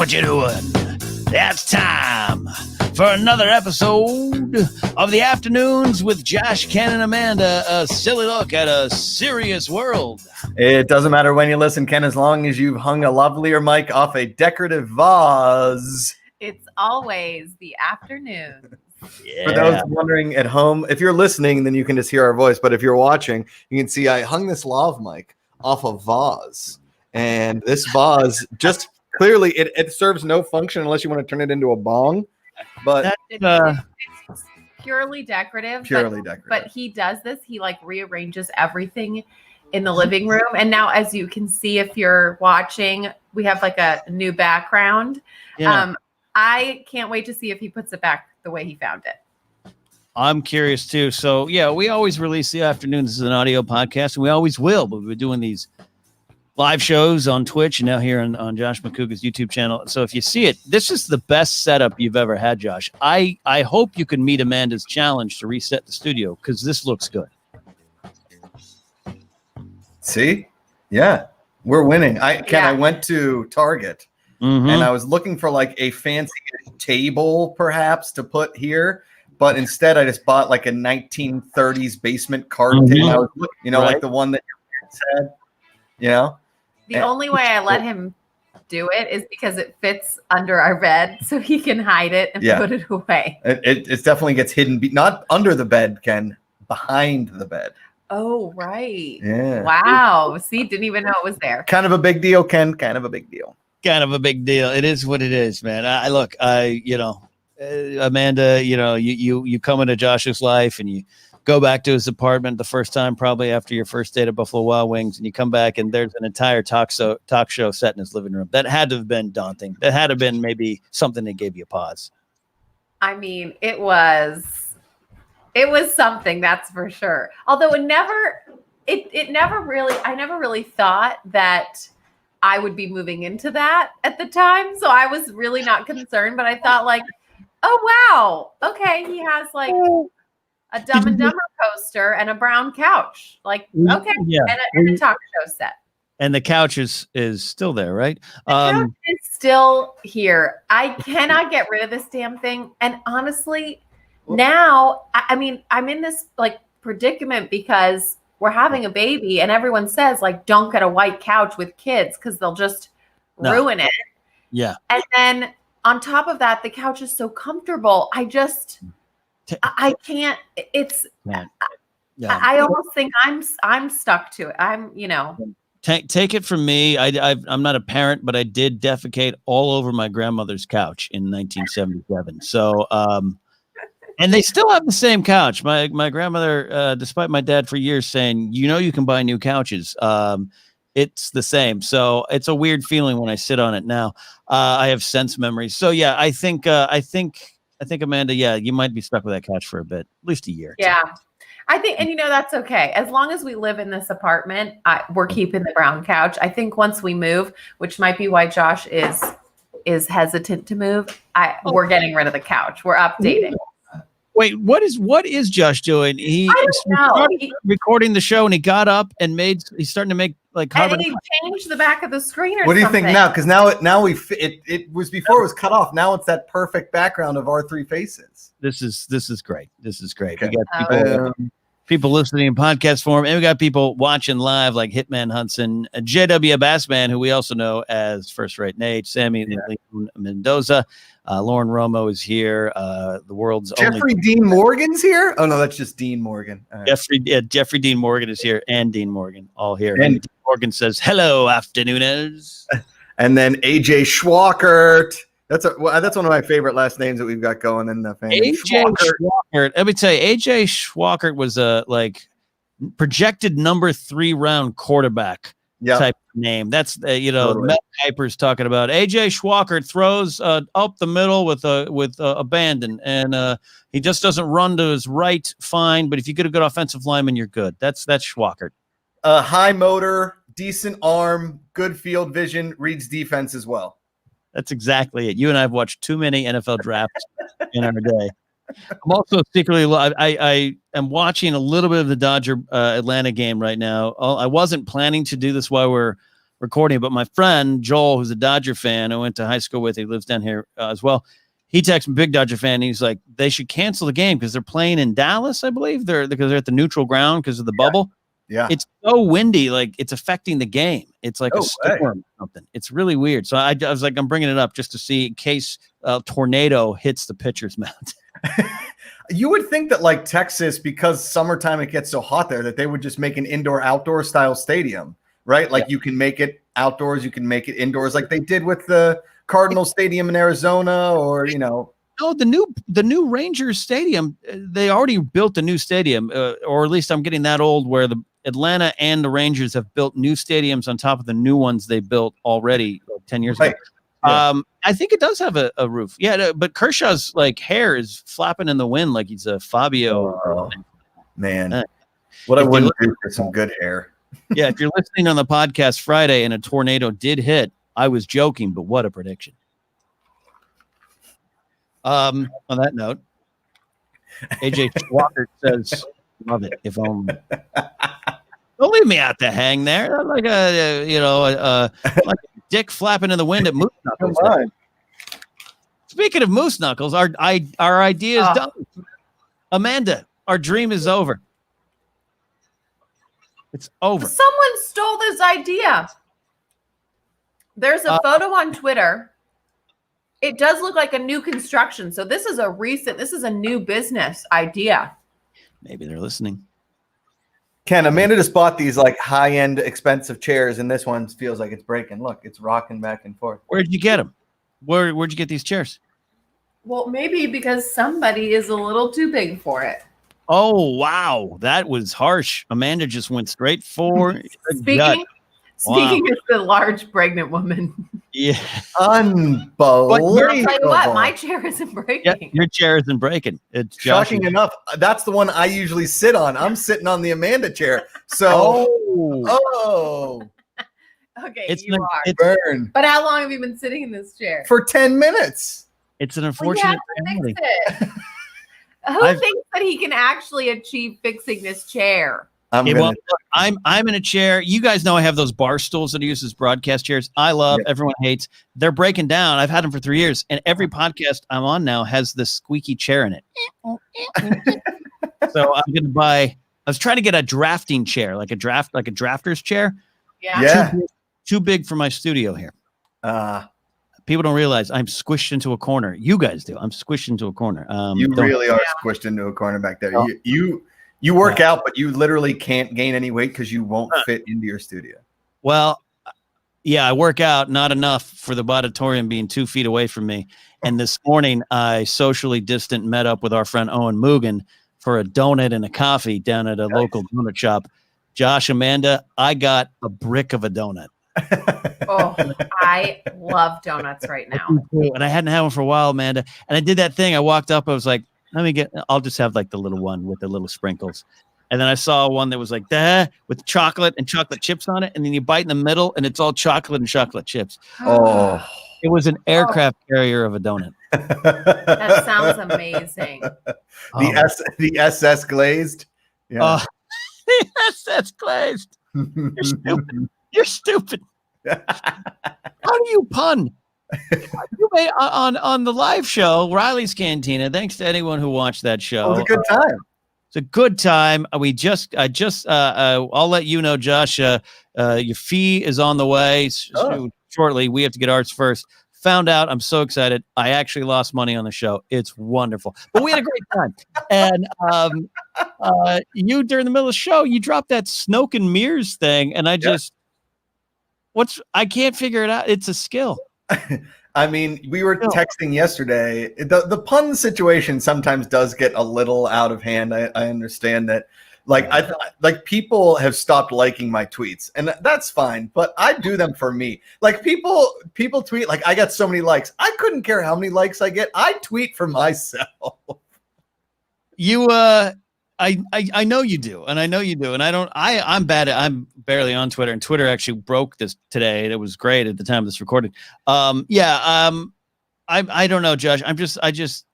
what you're doing. It's time for another episode of the Afternoons with Josh, Ken, and Amanda. A silly look at a serious world. It doesn't matter when you listen, Ken, as long as you've hung a lovelier mic off a decorative vase. It's always the afternoon. Yeah. For those wondering at home, if you're listening, then you can just hear our voice. But if you're watching, you can see I hung this lav mic off a vase. And this vase just clearly, it serves no function unless you want to turn it into a bong. But it's purely decorative. Decorative. But he does this. He like rearranges everything in the living room. And now, as you can see, if you're watching, we have like a new background. Yeah. I can't wait to see if he puts it back the way he found it. I'm curious too. So yeah, we always release the Afternoons as an audio podcast, and we always will. But we're doing these live shows on Twitch and now here on Josh Macuga's YouTube channel. So if you see it, this is the best setup you've ever had, Josh. I hope you can meet Amanda's challenge to reset the studio because this looks good. See? Yeah, we're winning. I went to Target and I was looking for like a fancy table perhaps to put here. But instead, I just bought like a 1930s basement card table. I was looking, like the one that your parents had, The only way I let him do it is because it fits under our bed, so he can hide it and put it away. It definitely gets hidden, not under the bed, Ken, behind the bed. Oh, right. Yeah. Wow. See, didn't even know it was there. Kind of a big deal, Ken. Kind of a big deal. Kind of a big deal. It is what it is, man. Amanda, you come into Josh's life and you go back to his apartment the first time, probably after your first date at Buffalo Wild Wings, and you come back and there's an entire talk show set in his living room. That had to have been daunting. That had to have been maybe something that gave you a pause. I mean, it was something, that's for sure. Although I never really thought that I would be moving into that at the time. So I was really not concerned, but I thought like, oh, wow. Okay. He has like a Dumb and Dumber poster and a brown couch. Like, okay. Yeah. And a talk show set. And the couch is still there, right? The couch is still here. I cannot get rid of this damn thing. And honestly, now, I mean, I'm in this like predicament because we're having a baby and everyone says like, don't get a white couch with kids because they'll just ruin it. Yeah. And then on top of that, the couch is so comfortable. I can't, I almost think I'm stuck to it. Take it from me. I'm not a parent, but I did defecate all over my grandmother's couch in 1977. So, and they still have the same couch. My grandmother, despite my dad for years saying, you can buy new couches. It's the same. So it's a weird feeling when I sit on it now. I have sense memories. So yeah, I think Amanda, you might be stuck with that couch for a bit, at least a year. Yeah. I think, and that's okay. As long as we live in this apartment, we're keeping the brown couch. I think once we move, which might be why Josh is hesitant to move, we're getting rid of the couch. We're updating. Wait, what is Josh doing? He started recording the show and he got up and he's starting to make like carbon. And he changed the back of the screen or What do you something. think now? Because now it was before it was cut off. Now it's that perfect background of our three faces. This is great. This is great. Okay. We got people listening in podcast form, and we got people watching live like Hitman Hudson, JW Bassman, who we also know as First Rate Nate, Sammy Leon Mendoza. Lauren Romo is here. The world's Jeffrey Dean Morgan's here. Oh no, that's just Dean Morgan. Jeffrey Dean Morgan is here, and Dean Morgan all here. And Dean Morgan says, "Hello, afternooners." And then AJ Schwackert. That's one of my favorite last names that we've got going in the family. AJ Schwackert. Let me tell you, AJ Schwackert was a projected number 3 round quarterback type of name. That's totally. Mel Kiper's talking about AJ Schwackert throws up the middle with abandon, and he just doesn't run to his right fine. But if you get a good offensive lineman, you're good. That's Schwackert. High motor, decent arm, good field vision, reads defense as well. That's exactly it. You and I have watched too many NFL drafts in our day. I'm also secretly, I am watching a little bit of the Dodger Atlanta game right now. I wasn't planning to do this while we're recording. But my friend Joel, who's a Dodger fan, I went to high school with, he lives down here as well. He texted me, big Dodger fan. And he's like, they should cancel the game because they're playing in Dallas, I believe. Because they're at the neutral ground because of the bubble. Yeah. It's so windy, like it's affecting the game. It's like a storm or something. It's really weird. So I was like, I'm bringing it up just to see in case a tornado hits the pitcher's mound. You would think that like Texas, because summertime it gets so hot there, that they would just make an indoor-outdoor style stadium, right? Like you can make it outdoors, you can make it indoors, like they did with the Cardinal Stadium in Arizona, or No, the new Rangers Stadium. They already built a new stadium, or at least I'm getting that old, where the Atlanta and the Rangers have built new stadiums on top of the new ones they built already 10 years ago. Yeah. I think it does have a roof. Yeah, but Kershaw's like hair is flapping in the wind like he's a Fabio. Oh, man, what I wouldn't do for some good hair. Yeah, if you're listening on the podcast Friday and a tornado did hit, I was joking, but what a prediction. On that note, AJ Walker says, "Love it. If only." Don't leave me out to hang there. I'm like like a dick flapping in the wind at Moose Knuckles. Come on. Speaking of Moose Knuckles, our idea is done. Amanda, our dream is over. It's over. Someone stole this idea. There's a photo on Twitter. It does look like a new construction. So this is a new business idea. Maybe they're listening. Ken, Amanda just bought these like high-end expensive chairs, and this one feels like it's breaking. Look, it's rocking back and forth. Where'd you get them? Where'd you get these chairs? Well, maybe because somebody is a little too big for it. Oh, wow. That was harsh. Amanda just went straight for Speaking as the large pregnant woman. Yeah. Unbelievable. I'll tell you what, my chair isn't breaking. Yeah, your chair isn't breaking. It's shocking enough. That's the one I usually sit on. I'm sitting on the Amanda chair. So, Okay, it's burn. But how long have you been sitting in this chair? For 10 minutes. It's an unfortunate reality. Who thinks that he can actually achieve fixing this chair? I'm in a chair. You guys know I have those bar stools that I use as broadcast chairs. I love. Everyone hates. They're breaking down. I've had them for 3 years, and every podcast I'm on now has this squeaky chair in it. So I'm gonna buy. I was trying to get a drafting chair, like a drafter's chair. Yeah. Too big for my studio here. People don't realize I'm squished into a corner. You guys do. I'm squished into a corner. You really are squished into a corner back there. You work out, but you literally can't gain any weight because you won't fit into your studio. Well, yeah, I work out, not enough for the auditorium being 2 feet away from me. And this morning, I socially distant met up with our friend Owen Mugen for a donut and a coffee down at a local donut shop. Josh, Amanda, I got a brick of a donut. Oh, I love donuts right now. And I hadn't had one for a while, Amanda. And I did that thing. I walked up. I was like, I'll just have like the little one with the little sprinkles. And then I saw one that was like that with chocolate and chocolate chips on it. And then you bite in the middle and it's all chocolate and chocolate chips. Oh, it was an aircraft carrier of a donut. That sounds amazing. The SS glazed. Yeah. The SS glazed. You're stupid. You're stupid. How do you pun? You made on the live show, Riley's Cantina. Thanks to anyone who watched that show. It was a good time. It's a good time. I'll let you know, Josh. Your fee is on the way shortly. We have to get ours first. Found out. I'm so excited. I actually lost money on the show. It's wonderful, but we had a great time. And you during the middle of the show, you dropped that Snoke and Mirrors thing, and I can't figure it out. It's a skill. I mean, we were texting yesterday. The pun situation sometimes does get a little out of hand. I understand that. Like people have stopped liking my tweets, and that's fine. But I do them for me. Like people tweet like I got so many likes. I couldn't care how many likes I get. I tweet for myself. I know you do, and I know you do, and I'm bad at. I'm barely on Twitter, and Twitter actually broke this today. It was great at the time of this recording. I don't know, Josh. I just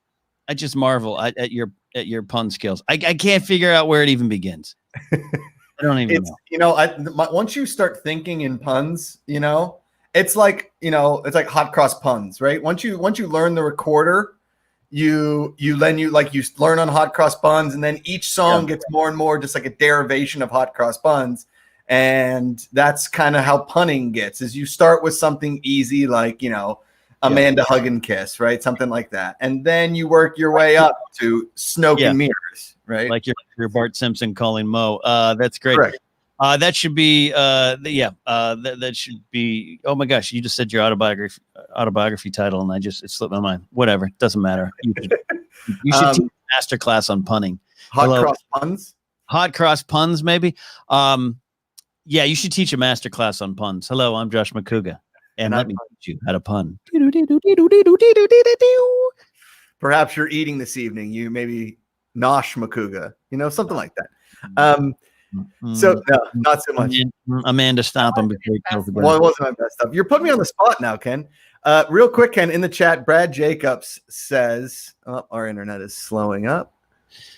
marvel at your pun skills. I can't figure out where it even begins. I don't even know. Once you start thinking in puns, it's like hot cross puns, right? Once you learn the recorder, you learn on hot cross buns, and then each song gets more and more just like a derivation of hot cross buns. And that's kind of how punning gets, is you start with something easy, like, Amanda Hug and Kiss, right? Something like that. And then you work your way up to Snoke and Mirrors, right? Like your Bart Simpson calling Mo. That's great. Correct. That should be, that should be, oh my gosh, you just said your autobiography title, and it slipped my mind. Whatever. Doesn't matter. You should teach a masterclass on punning. Cross puns? Hot cross puns, maybe. Yeah, you should teach a masterclass on puns. Hello, I'm Josh Macuga, and let me teach you how to pun. Perhaps you're eating this evening. You maybe nosh Macuga, something like that. So no, not so much. Amanda, stop him. Well, it wasn't my best stuff. You're putting me on the spot now, Ken. Real quick, Ken, in the chat, Brad Jacobs says, our internet is slowing up.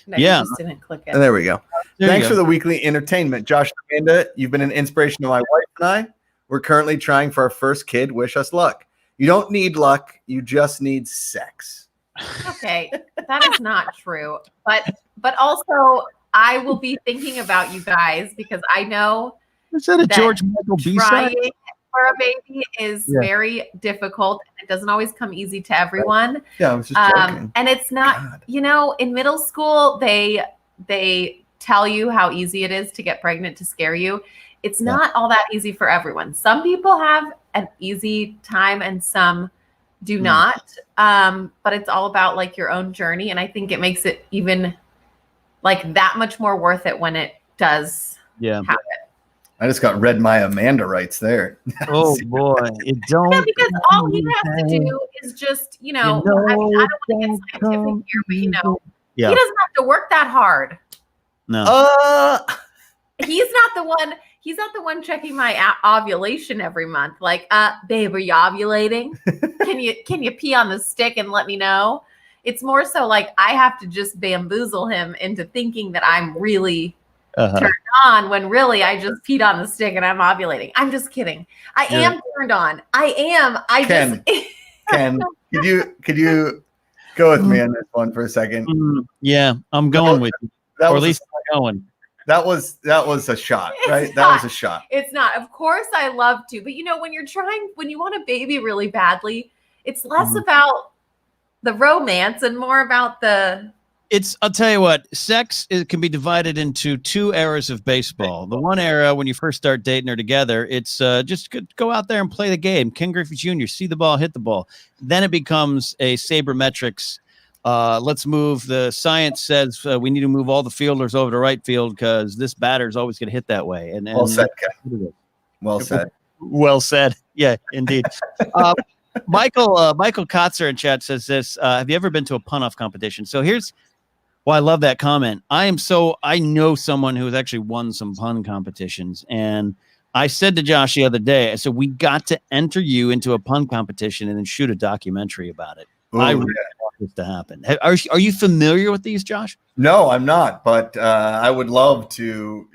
No, you just didn't click it. And there we go. Thanks for the weekly entertainment. Josh and Amanda, you've been an inspiration to my wife and I. We're currently trying for our first kid. Wish us luck. You don't need luck. You just need sex. Okay, that is not true. But also, I will be thinking about you guys, because I know is that a George Michael B-side? Trying for a baby is very difficult. It doesn't always come easy to everyone. Yeah, I was just joking. And it's not, in middle school, they tell you how easy it is to get pregnant to scare you. It's not all that easy for everyone. Some people have an easy time and some do not. But it's all about like your own journey. And I think it makes it even like that much more worth it when it does happen. I just got read my Amanda rights there. Oh boy, it don't. Yeah, because all he has to do is just, I mean, I don't want to get scientific here, but he doesn't have to work that hard. No. He's not the one. He's not the one checking my ovulation every month. Like, babe, are you ovulating? Can you pee on the stick and let me know? It's more so like I have to just bamboozle him into thinking that I'm really turned on, when really I just peed on the stick and I'm ovulating. I'm just kidding. I am turned on. I am. Ken, could you go with me on this one for a second? Yeah, I'm going with you. Or at least I'm going. That was a shot, right? That was a shot. It's not. Of course I love to, but when you want a baby really badly, it's less about the romance and more about I'll tell you what, sex can be divided into two eras of baseball. The one era, when you first start dating or together, it's just go out there and play the game. Ken Griffey Jr., see the ball, hit the ball. Then it becomes a sabermetrics. Let's move. The science says we need to move all the fielders over to right field because this batter is always going to hit that way. And well said, Ken. Well said. Well said. Yeah, indeed. Michael Kotzer in chat says this. Have you ever been to a pun-off competition? So here's why I love that comment. I know someone who has actually won some pun competitions. And I said to Josh the other day, I said, we got to enter you into a pun competition and then shoot a documentary about it. Ooh, I really want this to happen. Are you familiar with these, Josh? No, I'm not. But I would love to,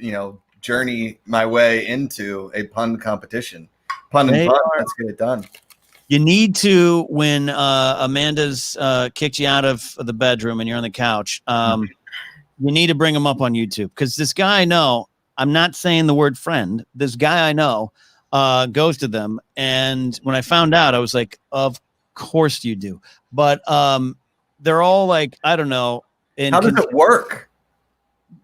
journey my way into a pun competition. Pun and fun. Let's get it done. You need to, when Amanda's kicked you out of the bedroom and you're on the couch, you need to bring him up on YouTube, because this guy I know, I'm not saying the word friend, this guy I know goes to them. And when I found out, I was like, of course you do. But they're all like, I don't know. How does it work?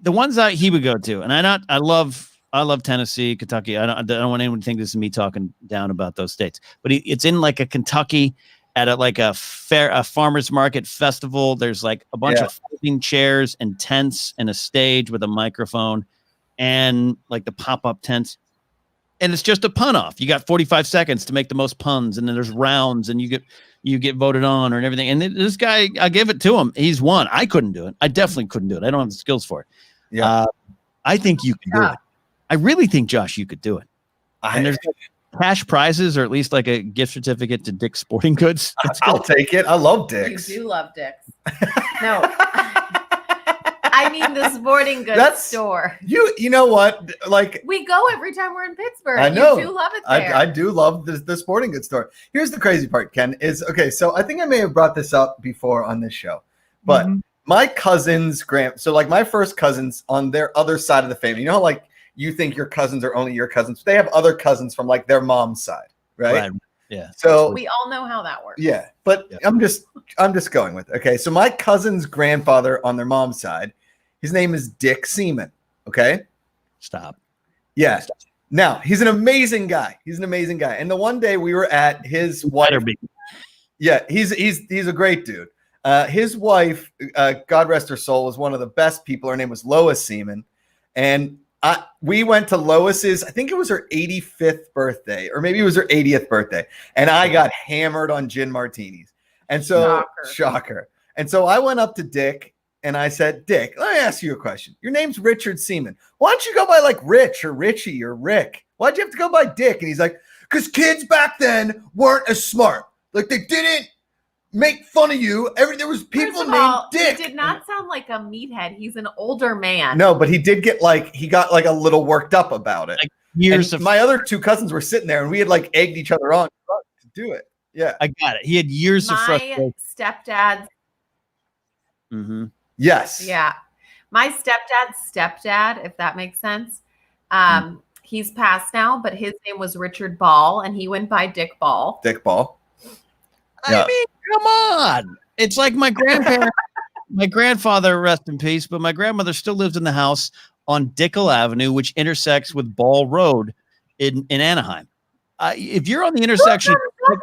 The ones that he would go to, and I love Tennessee, Kentucky. I don't want anyone to think this is me talking down about those states, but it's in like a Kentucky at a farmer's market festival. There's like a bunch of folding chairs and tents and a stage with a microphone and like the pop-up tents. And it's just a pun off. You got 45 seconds to make the most puns, and then there's rounds, and you get voted on and everything. And this guy, I give it to him. He's won. I couldn't do it. I definitely couldn't do it. I don't have the skills for it. Yeah. I think you can do it. I really think, Josh, you could do it. And there's cash prizes, or at least like a gift certificate to Dick's Sporting Goods. I'll take it. I love Dick's. You do love Dick's. No. I mean, the sporting goods store. You know what? Like, we go every time we're in Pittsburgh. I know. You do love it there. I do love the sporting goods store. Here's the crazy part, Ken, is okay. So I think I may have brought this up before on this show, but my cousins, so like my first cousins on their other side of the family, you know, like you think your cousins are only your cousins. They have other cousins from like their mom's side, right? Yeah. So we all know how that works. Yeah, but yeah. I'm just going with it. Okay. So my cousin's grandfather on their mom's side, his name is Dick Seaman. Okay. Stop. Yeah. Stop. Now he's an amazing guy. He's an amazing guy. And the one day we were at his wife. Yeah, he's a great dude. His wife, God rest her soul, was one of the best people. Her name was Lois Seaman, and we went to Lois's, I think it was her 85th birthday, or maybe it was her 80th birthday. And I got hammered on gin martinis. And so, shocker. And so I went up to Dick and I said, Dick, let me ask you a question. Your name's Richard Seaman. Why don't you go by like Rich or Richie or Rick? Why'd you have to go by Dick? And he's like, because kids back then weren't as smart. Like they didn't make fun of you. There was people named Dick. He did not sound like a meathead. He's an older man. No, but he got like a little worked up about it. Like my other two cousins were sitting there and we had like egged each other on to do it. Yeah. I got it. He had years of frustration. My stepdad's. Yes. Yeah. My stepdad's stepdad, if that makes sense. He's passed now, but his name was Richard Ball and he went by Dick Ball. Dick Ball. I mean, come on. It's like my grandfather, rest in peace, but my grandmother still lives in the house on Dickel Avenue, which intersects with Ball Road in Anaheim. If you're on the intersection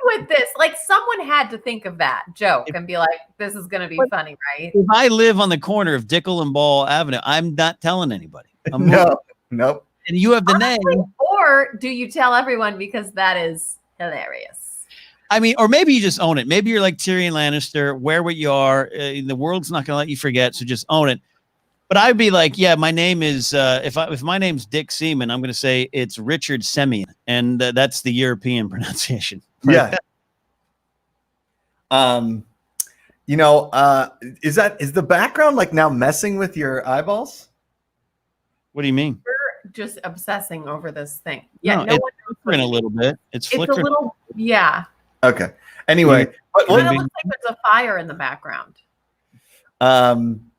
with this, like someone had to think of that joke and be like, this is going to be funny, right? If I live on the corner of Dickel and Ball Avenue, I'm not telling anybody. Nope. And you have the name. Or do you tell everyone because that is hilarious? I mean, or maybe you just own it. Maybe you're like Tyrion Lannister, wear what you are. The world's not going to let you forget, so just own it. But I'd be like, yeah, my name is, if my name's Dick Seaman, I'm going to say it's Richard Semyon, and that's the European pronunciation. Yeah. You know, is the background like now messing with your eyeballs? What do you mean? We're just obsessing over this thing. Yeah, no one knows flickering a little bit. It's flickering. A little, yeah. Okay. Anyway, it looks like there's a fire in the background.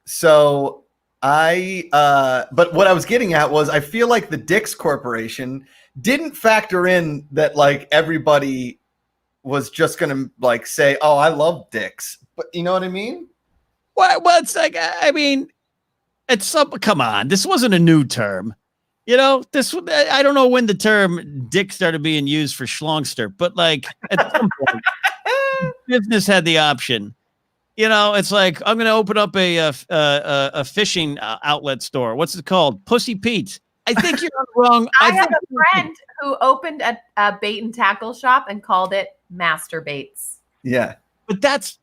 So but what I was getting at was I feel like the Dick's Corporation didn't factor in that like everybody was just gonna like say, oh, I love Dick's, but you know what I mean? Well, it's like, I mean, come on, this wasn't a new term. You know, I don't know when the term dick started being used for schlongster, but like at some point, business had the option. You know, it's like, I'm going to open up a fishing outlet store. What's it called? Pussy Pete's. I think you're wrong. I have a friend who opened a bait and tackle shop and called it Master Baits. Yeah. But that's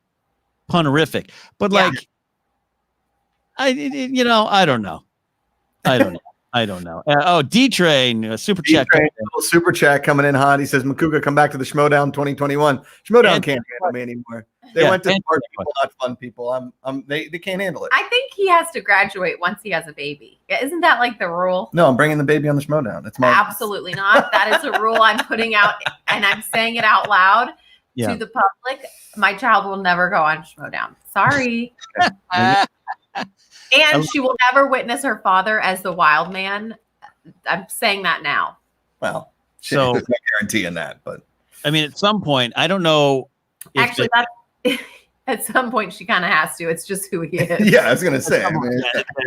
punerific. But like, I don't know. I don't know. D-Train, super chat. Super chat coming in hot. He says, Macuga, come back to the Schmodown 2021. Schmodown can't handle me anymore. They went to smart people, not fun people. They can't handle it. I think he has to graduate once he has a baby. Isn't that like the rule? No, I'm bringing the baby on the Schmodown. It's absolutely not. That is a rule I'm putting out, and I'm saying it out loud to the public. My child will never go on Schmodown. Sorry. And she will never witness her father as the wild man. I'm saying that now. Well, there's no guarantee in that, but I mean, at some point, I don't know. Actually, at some point she kind of has to. It's just who he is. Yeah, I was gonna say.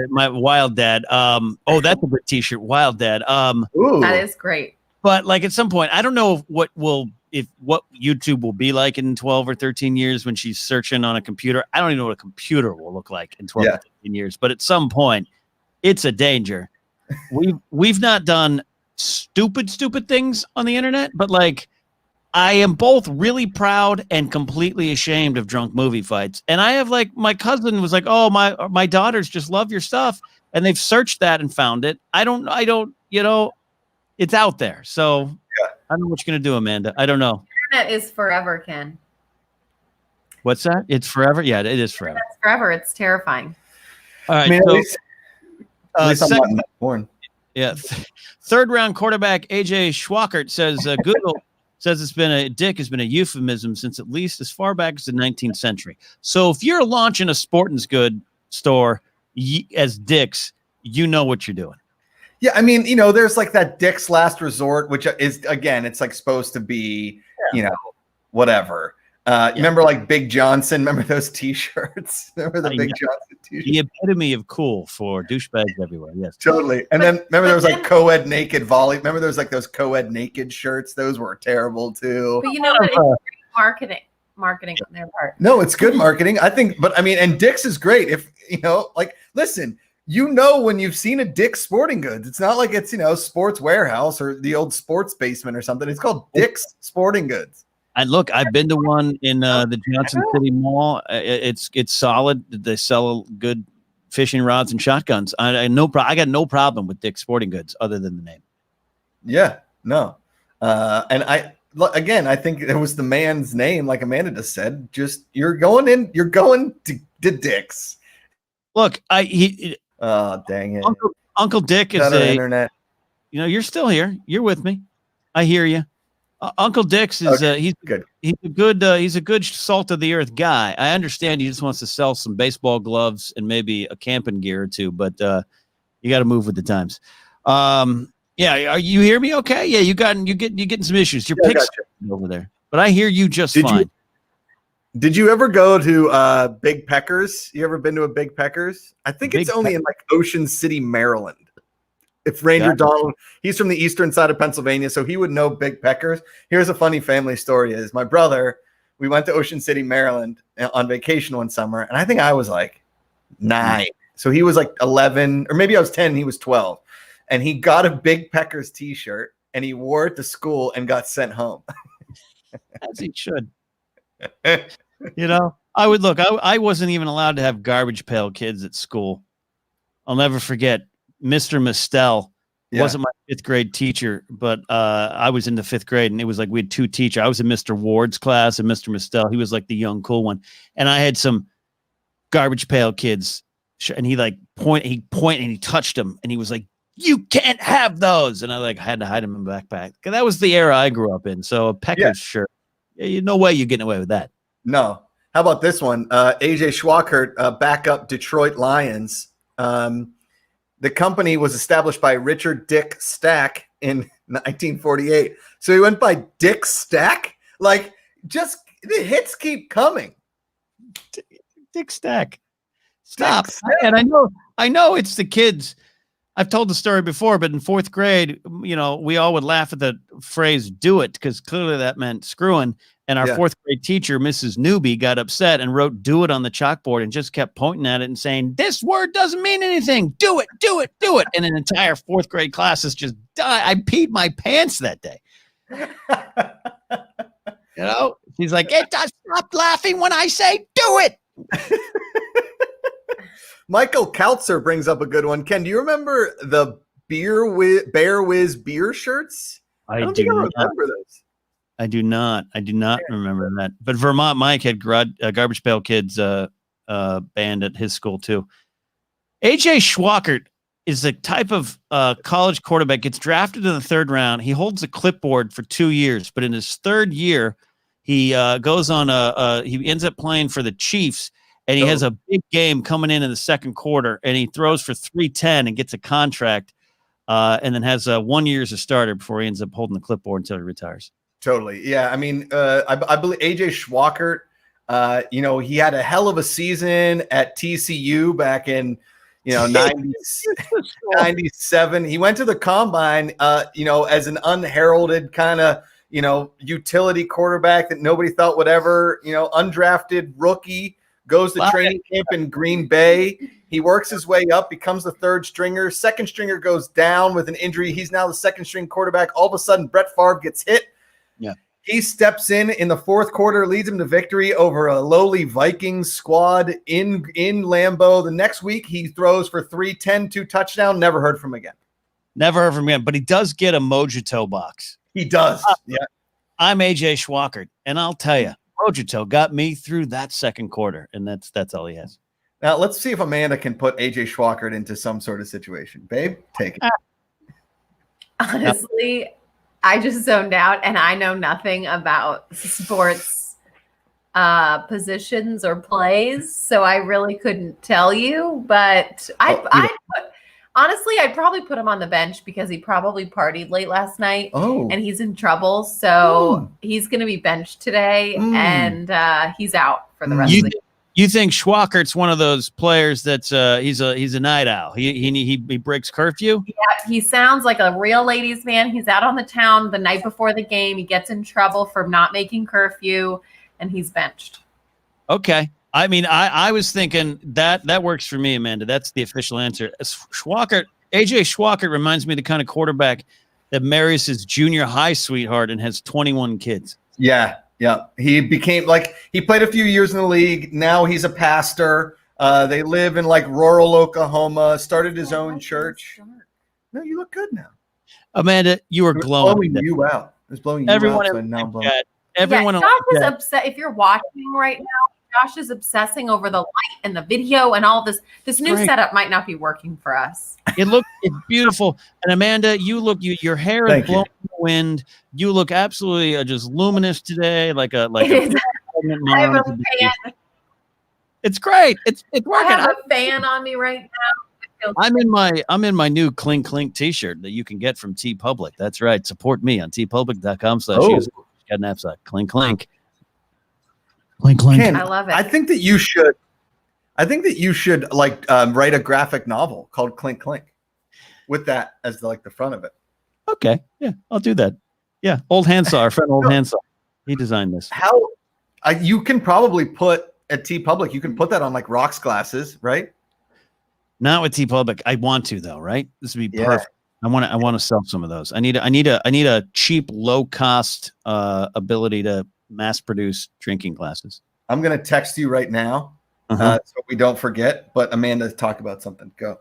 My wild dad. That's a good T-shirt. Wild dad. That is great. But like at some point, I don't know what YouTube will be like in 12 or 13 years when she's searching on a computer. I don't even know what a computer will look like in 12 or 13 years. But at some point, it's a danger. We've not done stupid things on the internet, but like I am both really proud and completely ashamed of drunk movie fights. And I have like my cousin was like, oh, my daughters just love your stuff. And they've searched that and found it. I don't, it's out there. So I don't know what you're going to do, Amanda. I don't know. The internet is forever, Ken. What's that? It's forever? Yeah, it is forever. It's forever. It's terrifying. All right. I mean, So, at least I'm second, not born. yeah. Third round quarterback AJ Schwackert says Google says dick has been a euphemism since at least as far back as the 19th century. So if you're launching a sporting goods store as Dick's, you know what you're doing. Yeah, I mean, there's like that Dick's Last Resort, which is, again, it's like supposed to be, whatever. Remember like Big Johnson? Remember those T-shirts? Remember the Big Johnson T-shirt? The epitome of cool for douchebags everywhere. Yes, totally. And then remember there was like co-ed naked volley. Remember there was like those co-ed naked shirts? Those were terrible too. But you know what? It's great marketing on their part. No, it's good marketing, I think. But I mean, and Dick's is great. If like, listen. When you've seen a Dick's Sporting Goods, it's not like it's Sports Warehouse or the old Sports Basement or something. It's called Dick's Sporting Goods. And look, I've been to one in the Johnson City Mall. It's solid. They sell good fishing rods and shotguns. I got no problem with Dick's Sporting Goods other than the name. Yeah, no, and I think it was the man's name, like Amanda just said. Just you're going to Dick's. Look, oh, dang it. Uncle Dick is internet. You're still here. You're with me. I hear you. Uncle Dick's is he's good. He's a good salt of the earth guy. I understand he just wants to sell some baseball gloves and maybe a camping gear or two, but you got to move with the times. Yeah, you hear me? Okay. Yeah, you're getting some issues. Your picks over there, but I hear you just fine. Did you ever go to Big Peckers? You ever been to a Big Peckers? I think it's only in like Ocean City, Maryland. If Ranger Donald, he's from the eastern side of Pennsylvania, so he would know Big Peckers. Here's a funny family story: is my brother, we went to Ocean City, Maryland on vacation one summer, and I think I was like 9, so he was like 11, or maybe I was 10, and he was 12, and he got a Big Peckers T-shirt and he wore it to school and got sent home. As he should. I would look. I wasn't even allowed to have garbage pail kids at school. I'll never forget. Mr. Mistel wasn't my 5th grade teacher, but I was in the 5th grade, and it was like we had 2 teachers. I was in Mr. Ward's class, and Mr. Mistel, he was like the young, cool one. And I had some garbage pail kids, and he pointed, and he touched them, and he was like, "You can't have those." And I had to hide them in my backpack. Because that was the era I grew up in. So a Pecker's shirt. No way you're getting away with that. No. How about this one? AJ Schwackert, backup Detroit Lions. The company was established by Richard Dick Stack in 1948. So he went by Dick Stack? Like, just the hits keep coming. Dick Stack. Stop. And I know it's the kids. I've told the story before, but in 4th grade, we all would laugh at the phrase "do it" because clearly that meant screwing. And our 4th grade teacher, Mrs. Newby, got upset and wrote "do it" on the chalkboard and just kept pointing at it and saying, "This word doesn't mean anything. Do it, do it, do it." And an entire 4th grade class is just died. I peed my pants that day. She's like, "It does stop laughing when I say do it." Michael Kautzer brings up a good one. Ken, do you remember the Bear Whiz beer shirts? I don't think I remember those. I do not remember that. But Vermont Mike had Garbage Pail Kids band at his school too. AJ Schwackert is the type of college quarterback, gets drafted in the 3rd round. He holds a clipboard for 2 years, but in his 3rd year, he goes on he ends up playing for the Chiefs. And he has a big game coming in the 2nd quarter, and he throws for 310 and gets a contract, and then has 1 year as a starter before he ends up holding the clipboard until he retires. Totally. Yeah. I mean, I believe AJ Schwackert, he had a hell of a season at TCU back in, 97. He went to the combine, as an unheralded kind of, utility quarterback that nobody thought would ever, undrafted rookie. Goes to training camp in Green Bay. He works his way up, becomes the 3rd stringer. 2nd stringer goes down with an injury. He's now the 2nd string quarterback. All of a sudden, Brett Favre gets hit. Yeah. He steps in the 4th quarter, leads him to victory over a lowly Vikings squad in Lambeau. The next week, he throws for 310, 2 touchdowns. Never heard from him again. Never heard from him again, but he does get a Mojito box. He does. Yeah. I'm AJ Schwackert, and I'll tell you, Mojito got me through that 2nd quarter, and that's all he has. Now let's see if Amanda can put AJ Schwackert into some sort of situation. Babe, take it. Honestly, I just zoned out and I know nothing about sports positions or plays, so I really couldn't tell you. But honestly, I'd probably put him on the bench because he probably partied late last night and he's in trouble. So he's going to be benched today and he's out for the rest of the game. You think Schwackert's one of those players that's he's a night owl? He breaks curfew? Yeah, he sounds like a real ladies' man. He's out on the town the night before the game. He gets in trouble for not making curfew, and he's benched. Okay. I mean, I was thinking that works for me, Amanda. That's the official answer. AJ Schwackert reminds me of the kind of quarterback that marries his junior high sweetheart and has 21 kids. Yeah. Yeah, he became he played a few years in the league. Now he's a pastor. They live in rural Oklahoma. Started his own church. No, you look good now, Amanda. You are glowing. Blowing you out. It's blowing you everyone out. So now I'm blowing. Everyone. Josh is upset. If you're watching right now, Josh is obsessing over the light and the video and all this. This new setup might not be working for us. It's beautiful. And Amanda, your hair is blowing in the wind. You look absolutely just luminous today, like a I have a fan. It's great. It's working. I have a fan on me right now. I'm in my new Clink Clink t-shirt that you can get from TeePublic. That's right. Support me on tpublic.com/use. Got an app site. Clink Clink. Clink Clink. I love it. I think that you should write a graphic novel called Clink Clink with that as the front of it. Okay. Yeah, I'll do that. Yeah. Old Handsaw, our friend Old Handsaw. He designed this. How you can probably put at TeePublic, you can put that on rocks glasses, right? Not with TeePublic. I want to though, right? This would be perfect. I want to sell some of those. I need a cheap, low cost ability to mass produce drinking glasses. I'm gonna text you right now. So we don't forget, but Amanda, talk about something. Go.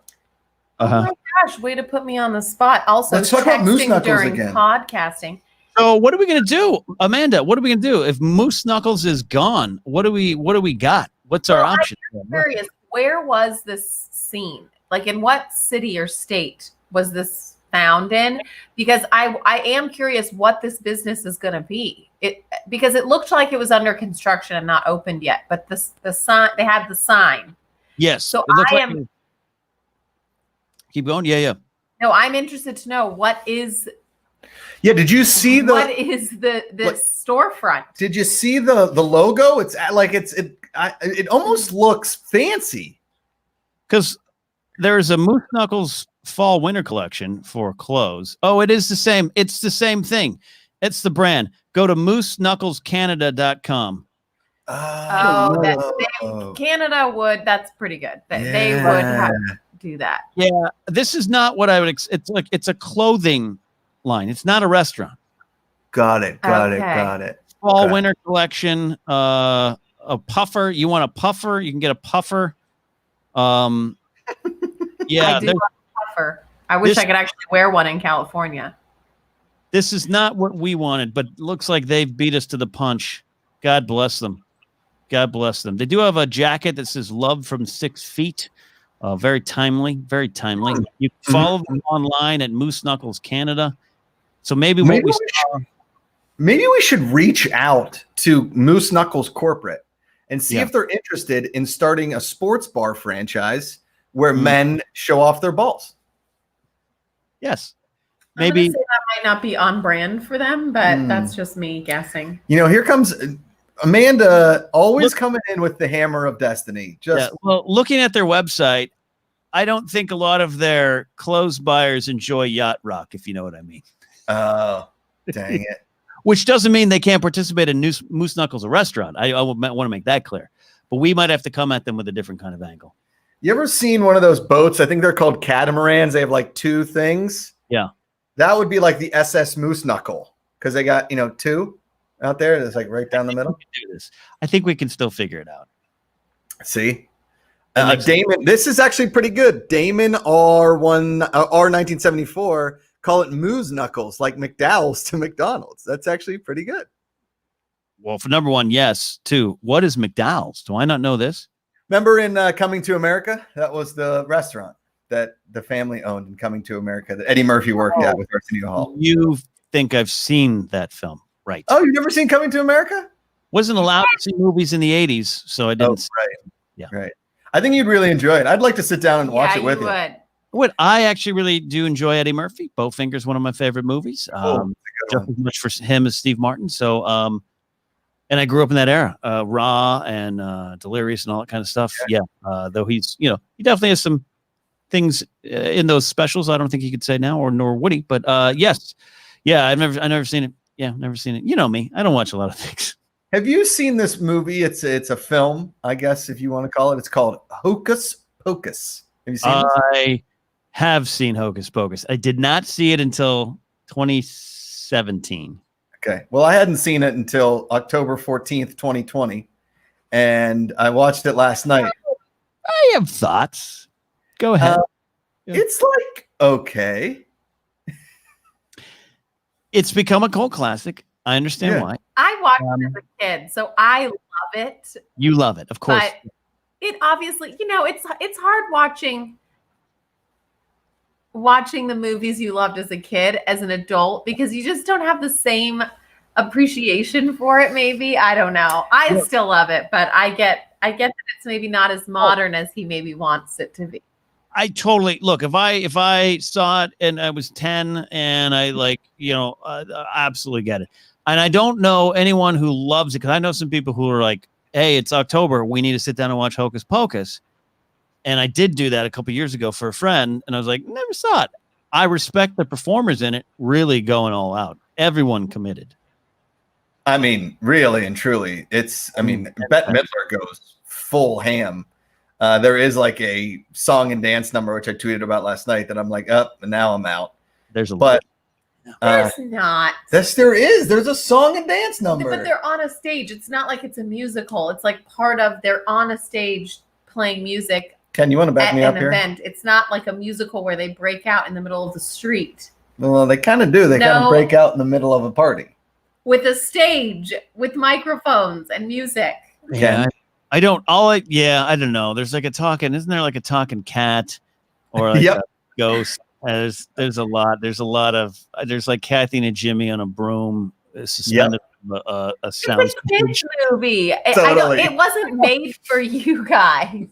Oh my gosh, way to put me on the spot. Also, let's talk about Moose Knuckles during again. Podcasting. So what are we gonna do, Amanda? What are we gonna do if Moose Knuckles is gone? What do we got? What's our option? I'm curious. Where was this scene? In what city or state was this found in? Because I am curious what this business is going to be. Because it looked like it was under construction and not opened yet, but the sign, they had the sign. Yes. So keep going. Yeah. No, I'm interested to know what is. Yeah. Did you see what is the storefront? Did you see the logo? It's it almost looks fancy. Because there's a Moose Knuckles fall winter collection for clothes. Oh, it is the same. It's the same thing. It's the brand. Go to mooseknucklescanada.com. Canada would. That's pretty good. They would have to do that. Yeah, this is not what I would. It's a clothing line. It's not a restaurant. Got it. Fall winter collection. A puffer. You want a puffer? You can get a puffer. Yeah, I do want a puffer. I wish I could actually wear one in California. This is not what we wanted, but it looks like they've beat us to the punch. God bless them. God bless them. They do have a jacket that says "Love from 6 feet." Very timely. Very timely. You can follow them online at Moose Knuckles Canada. So maybe we should reach out to Moose Knuckles corporate and see if they're interested in starting a sports bar franchise where men show off their balls. Yes. Maybe that might not be on brand for them, but that's just me guessing. Here comes Amanda, always coming in with the hammer of destiny. Well, looking at their website, I don't think a lot of their clothes buyers enjoy yacht rock, if you know what I mean. Oh, dang it. Which doesn't mean they can't participate in Moose Knuckles, a restaurant. I want to make that clear. But we might have to come at them with a different kind of angle. You ever seen one of those boats? I think they're called catamarans. They have 2 things. Yeah. That would be like the SS Moose Knuckle because they got, 2 out there. That's right down the middle. I think we can still figure it out. See? Damon, this is actually pretty good. Damon R1974, call it Moose Knuckles, like McDowell's to McDonald's. That's actually pretty good. Well, for number 1, yes. 2, what is McDowell's? Do I not know this? Remember in Coming to America? That was the restaurant that the family owned in Coming to America that Eddie Murphy worked at with Arsenio Hall. You think I've seen that film, right? Oh, you've never seen Coming to America? Wasn't allowed to see movies in the 80s, so I didn't. Right. Yeah. Right. I think you'd really enjoy it. I'd like to sit down and watch it with you. What I actually really do enjoy Eddie Murphy. Bowfinger's one of my favorite movies. Just as much for him as Steve Martin. So, and I grew up in that era, Raw and Delirious and all that kind of stuff. Yeah. Though he's, he definitely has some things in those specials. I don't think he could say now, nor would he. But yes, yeah, I never seen it. Yeah, never seen it. You know me, I don't watch a lot of things. Have you seen this movie? It's a film, I guess, if you want to call it. It's called Hocus Pocus. Have you seen this? I have seen Hocus Pocus. I did not see it until 2017. Okay. Well, I hadn't seen it until October 14th, 2020. And I watched it last night. I have thoughts. Go ahead. It's like, okay. It's become a cult classic. I understand why. I watched it as a kid, so I love it. You love it, of course. But it obviously, it's hard watching the movies you loved as a kid as an adult because you just don't have the same appreciation for it. Maybe I don't know. I still love it, but I get that it's maybe not as modern as he maybe wants it to be. I totally look. If I saw it and I was 10 and I absolutely get it. And I don't know anyone who loves it because I know some people who are like, "Hey, it's October. We need to sit down and watch Hocus Pocus." And I did do that a couple years ago for a friend, and I was like, "Never saw it." I respect the performers in it, really going all out. Everyone committed. I mean, really and truly, Bette Midler goes full ham. There is like a song and dance number which I tweeted about last night that I'm like, and now I'm out. There's but. There's not. Yes, there is. There's a song and dance number. But they're on a stage. It's not like it's a musical. It's like they're on a stage playing music. Ken, you want to back me up here? Event. It's not like a musical where they break out in the middle of the street. Well, they kind of do. They kind of break out in the middle of a party. With a stage, with microphones and music. Yeah, I don't know. There's like isn't there like a talking cat or like a ghost? There's like Kathy and Jimmy on a broom suspended a sound. It's a kids movie. Totally. It wasn't made for you guys.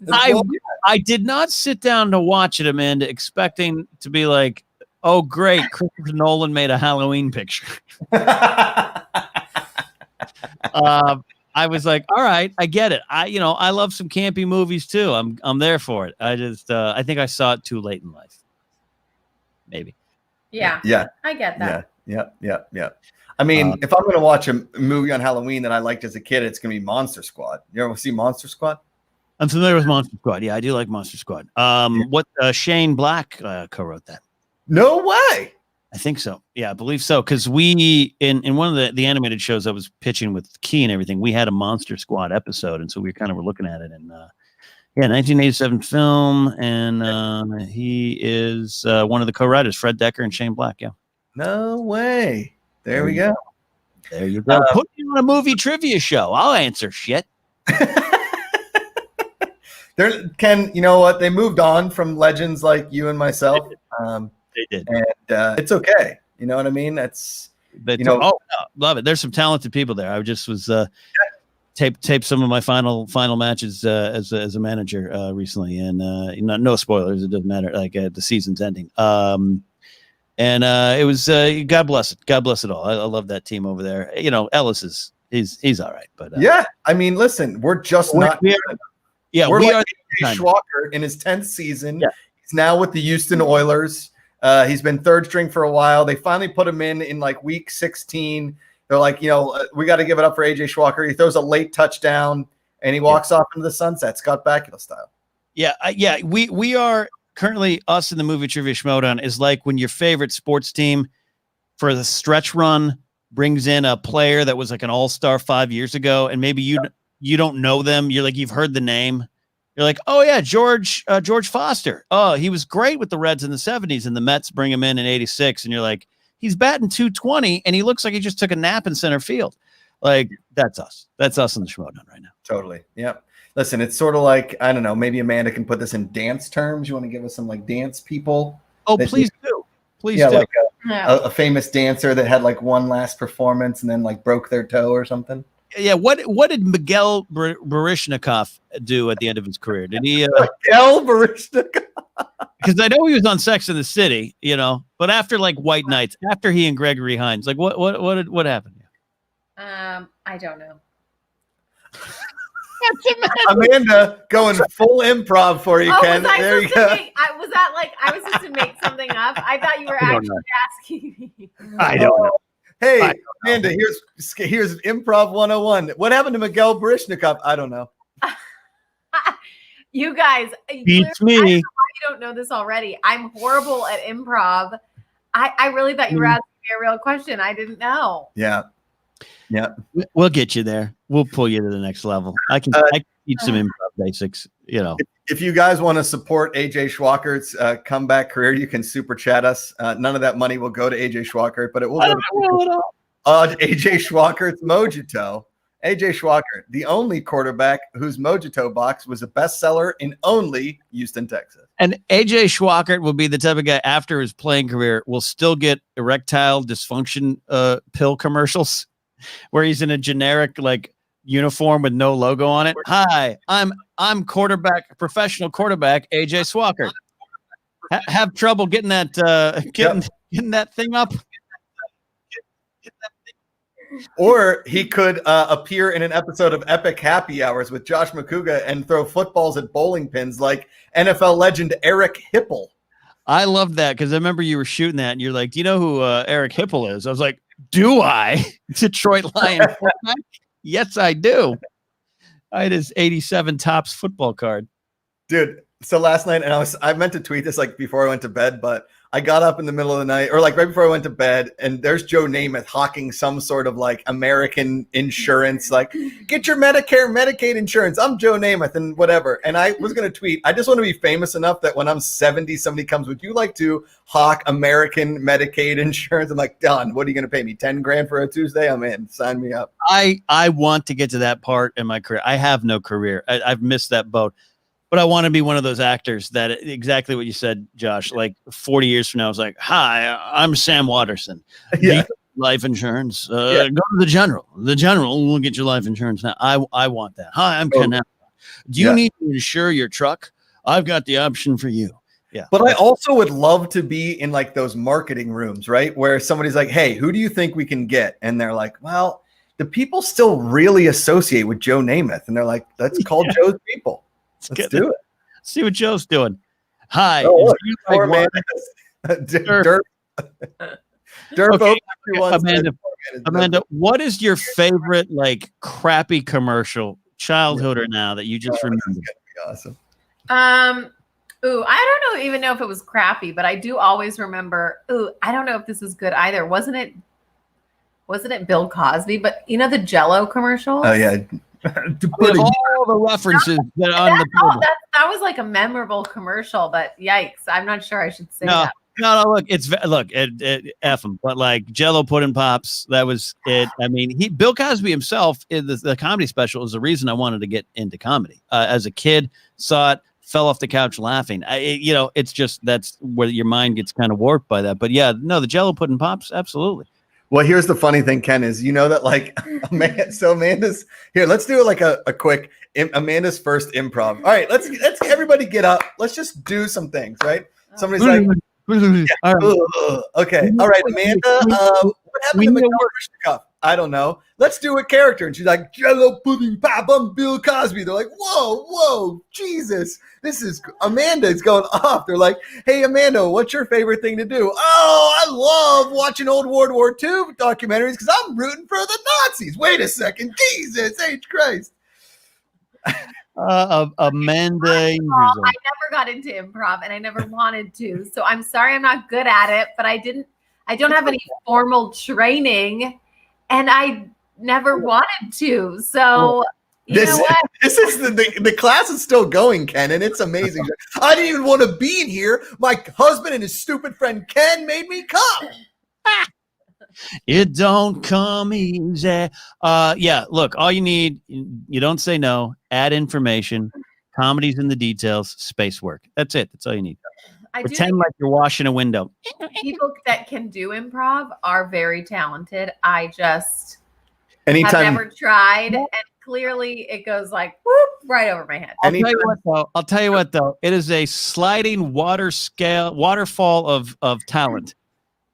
I did not sit down to watch it, Amanda, expecting to be like, oh great, Christopher Nolan made a Halloween picture. I was like, all right, I get it. I love some campy movies too. I'm there for it. I just I think I saw it too late in life. Maybe. Yeah. I get that. Yeah. I mean, if I'm going to watch a movie on Halloween that I liked as a kid, it's going to be Monster Squad. You ever see Monster Squad? I'm familiar with Monster Squad. Yeah, I do like Monster Squad. What Shane Black co-wrote that? No way. I think so. Yeah, I believe so. Because we in one of the animated shows I was pitching with Key and everything, we had a Monster Squad episode, and so we were looking at it and. 1987 film, and he is one of the co-writers, Fred Decker and Shane Black. Yeah. No way. There we go. There you go. Put me on a movie trivia show. I'll answer shit. Ken, you know what? They moved on from legends like you and myself. They did. And it's okay. You know what I mean? Love it. There's some talented people there. I just was taped some of my final matches as a manager recently, and no spoilers. It doesn't matter. Like the season's ending. And it was God bless it. God bless it all. I love that team over there. Ellis he's all right, but I mean, listen, we're just not. We are Schwacher in his 10th season. Yeah. He's now with the Houston Oilers. He's been third string for a while. They finally put him in like week 16. They're like, we got to give it up for AJ Schwacher. He throws a late touchdown and he walks off into the sunset, Scott Bakula style. Yeah. We are currently, us in the movie Trivia Schmodown is like when your favorite sports team for the stretch run brings in a player that was like an all-star 5 years ago. And maybe you don't know them. You're like, you've heard the name. You're like, oh yeah, George Foster. Oh, he was great with the Reds in the 70s and the Mets bring him in 86. And you're like, he's batting 220 and he looks like he just took a nap in center field. Like that's us. That's us in the Schmodown right now. Totally. Yep. Listen, it's sort of like, I don't know, maybe Amanda can put this in dance terms. You want to give us some like dance people? Oh, please do. Please do. Like a famous dancer that had like one last performance and then like broke their toe or something. Yeah. What did Miguel Baryshnikov do at the end of his career? Did he? Miguel Baryshnikov. Because I know he was on Sex and the City, but after like White Nights, after he and Gregory Hines, like what happened? I don't know. Amanda going full improv for you, Ken. There you go. I was supposed to make something up. I thought you were actually asking me. I don't know. Hey, Amanda, here's improv 101. What happened to Miguel Baryshnikov? I don't know. You guys, beats me. I don't know why you don't know this already. I'm horrible at improv. I really thought you were asking me a real question. I didn't know. Yeah. We'll get you there. We'll pull you to the next level. I can teach some improv basics. If you guys want to support AJ Schwackert's comeback career, you can super chat us. None of that money will go to AJ Schwackert, but it will go to AJ Schwackert's Mojito. AJ Schwackert, the only quarterback whose Mojito box was a bestseller in only Houston, Texas. And AJ Schwackert will be the type of guy after his playing career will still get erectile dysfunction pill commercials where he's in a generic like uniform with no logo on it. Hi, I'm professional quarterback AJ Schwackert. Have trouble getting that getting that thing up. Or he could appear in an episode of Epic Happy Hours with Josh Macuga and throw footballs at bowling pins like NFL legend Eric Hipple. I love that because I remember you were shooting that and you're like, do you know who Eric Hipple is? I was like, do I? Detroit Lion. Yes, I do. I had his 87 Topps football card. Dude, so last night, and I meant to tweet this like before I went to bed, but I got up in the middle of the night or like right before I went to bed, and there's Joe Namath hawking some sort of like American insurance, like get your Medicare, Medicaid insurance. I'm Joe Namath and whatever. And I was going to tweet, I just want to be famous enough that when I'm 70, somebody comes, would you like to hawk American Medicaid insurance? I'm like, done. What are you going to pay me? 10 grand for a Tuesday? I'm in. Sign me up. I want to get to that part in my career. I have no career. I've missed that boat. But I want to be one of those actors that exactly what you said, Josh, like 40 years from now, it's like, hi, I'm Sam Watterson. Yeah. Life insurance. Go to the general. The general will get your life insurance now. I want that. Hi, I'm Ken. Do you need to insure your truck? I've got the option for you. Yeah. But I also would love to be in like those marketing rooms, right? Where somebody's like, hey, who do you think we can get? And they're like, well, the people still really associate with Joe Namath. And they're like, let's call Joe's people. Let's do it. See what Joe's doing. Hi. Derp. Okay. Amanda, what is your favorite like crappy commercial, childhood or now, that you just remember? Awesome. I don't even know if it was crappy, but I do always remember. I don't know if this is good either. Wasn't it Bill Cosby? But the Jell-O commercial? Oh yeah. All the references that on the that was like a memorable commercial, but yikes, I'm not sure I should say that. No, look, F him, but like Jell-O pudding pops, that was it. I mean, Bill Cosby himself in the comedy special is the reason I wanted to get into comedy. As a kid, saw it, fell off the couch laughing. It's just that's where your mind gets kind of warped by that. But yeah, no, the Jell-O pudding pops, absolutely. Well, here's the funny thing, Ken, is that like Amanda's here. Let's do it like a quick Amanda's first improv. All right, let's everybody get up. Let's just do some things, right? Somebody's like, yeah, okay, all right, Amanda. What happened to Magnolia? I don't know. Let's do a character. And she's like, Jell-O pudding pop, I'm Bill Cosby. They're like, whoa, Jesus. This is Amanda is going off. They're like, hey, Amanda, what's your favorite thing to do? Oh, I love watching old World War II documentaries because I'm rooting for the Nazis. Wait a second. Jesus H. Christ. Amanda. I never got into improv and I never wanted to. So I'm sorry I'm not good at it, but I don't have any formal training and I never wanted to. So you know what? This is the class is still going, Ken, and it's amazing. I didn't even want to be in here. My husband and his stupid friend Ken made me come. It don't come easy. Yeah, look, all you need, you don't say no, add information, comedy's in the details, space work. That's it. That's all you need. Pretend like you're washing a window. People that can do improv are very talented. I just have never tried, and clearly it goes like whoop right over my head. I'll tell you what though, it is a sliding waterfall of talent.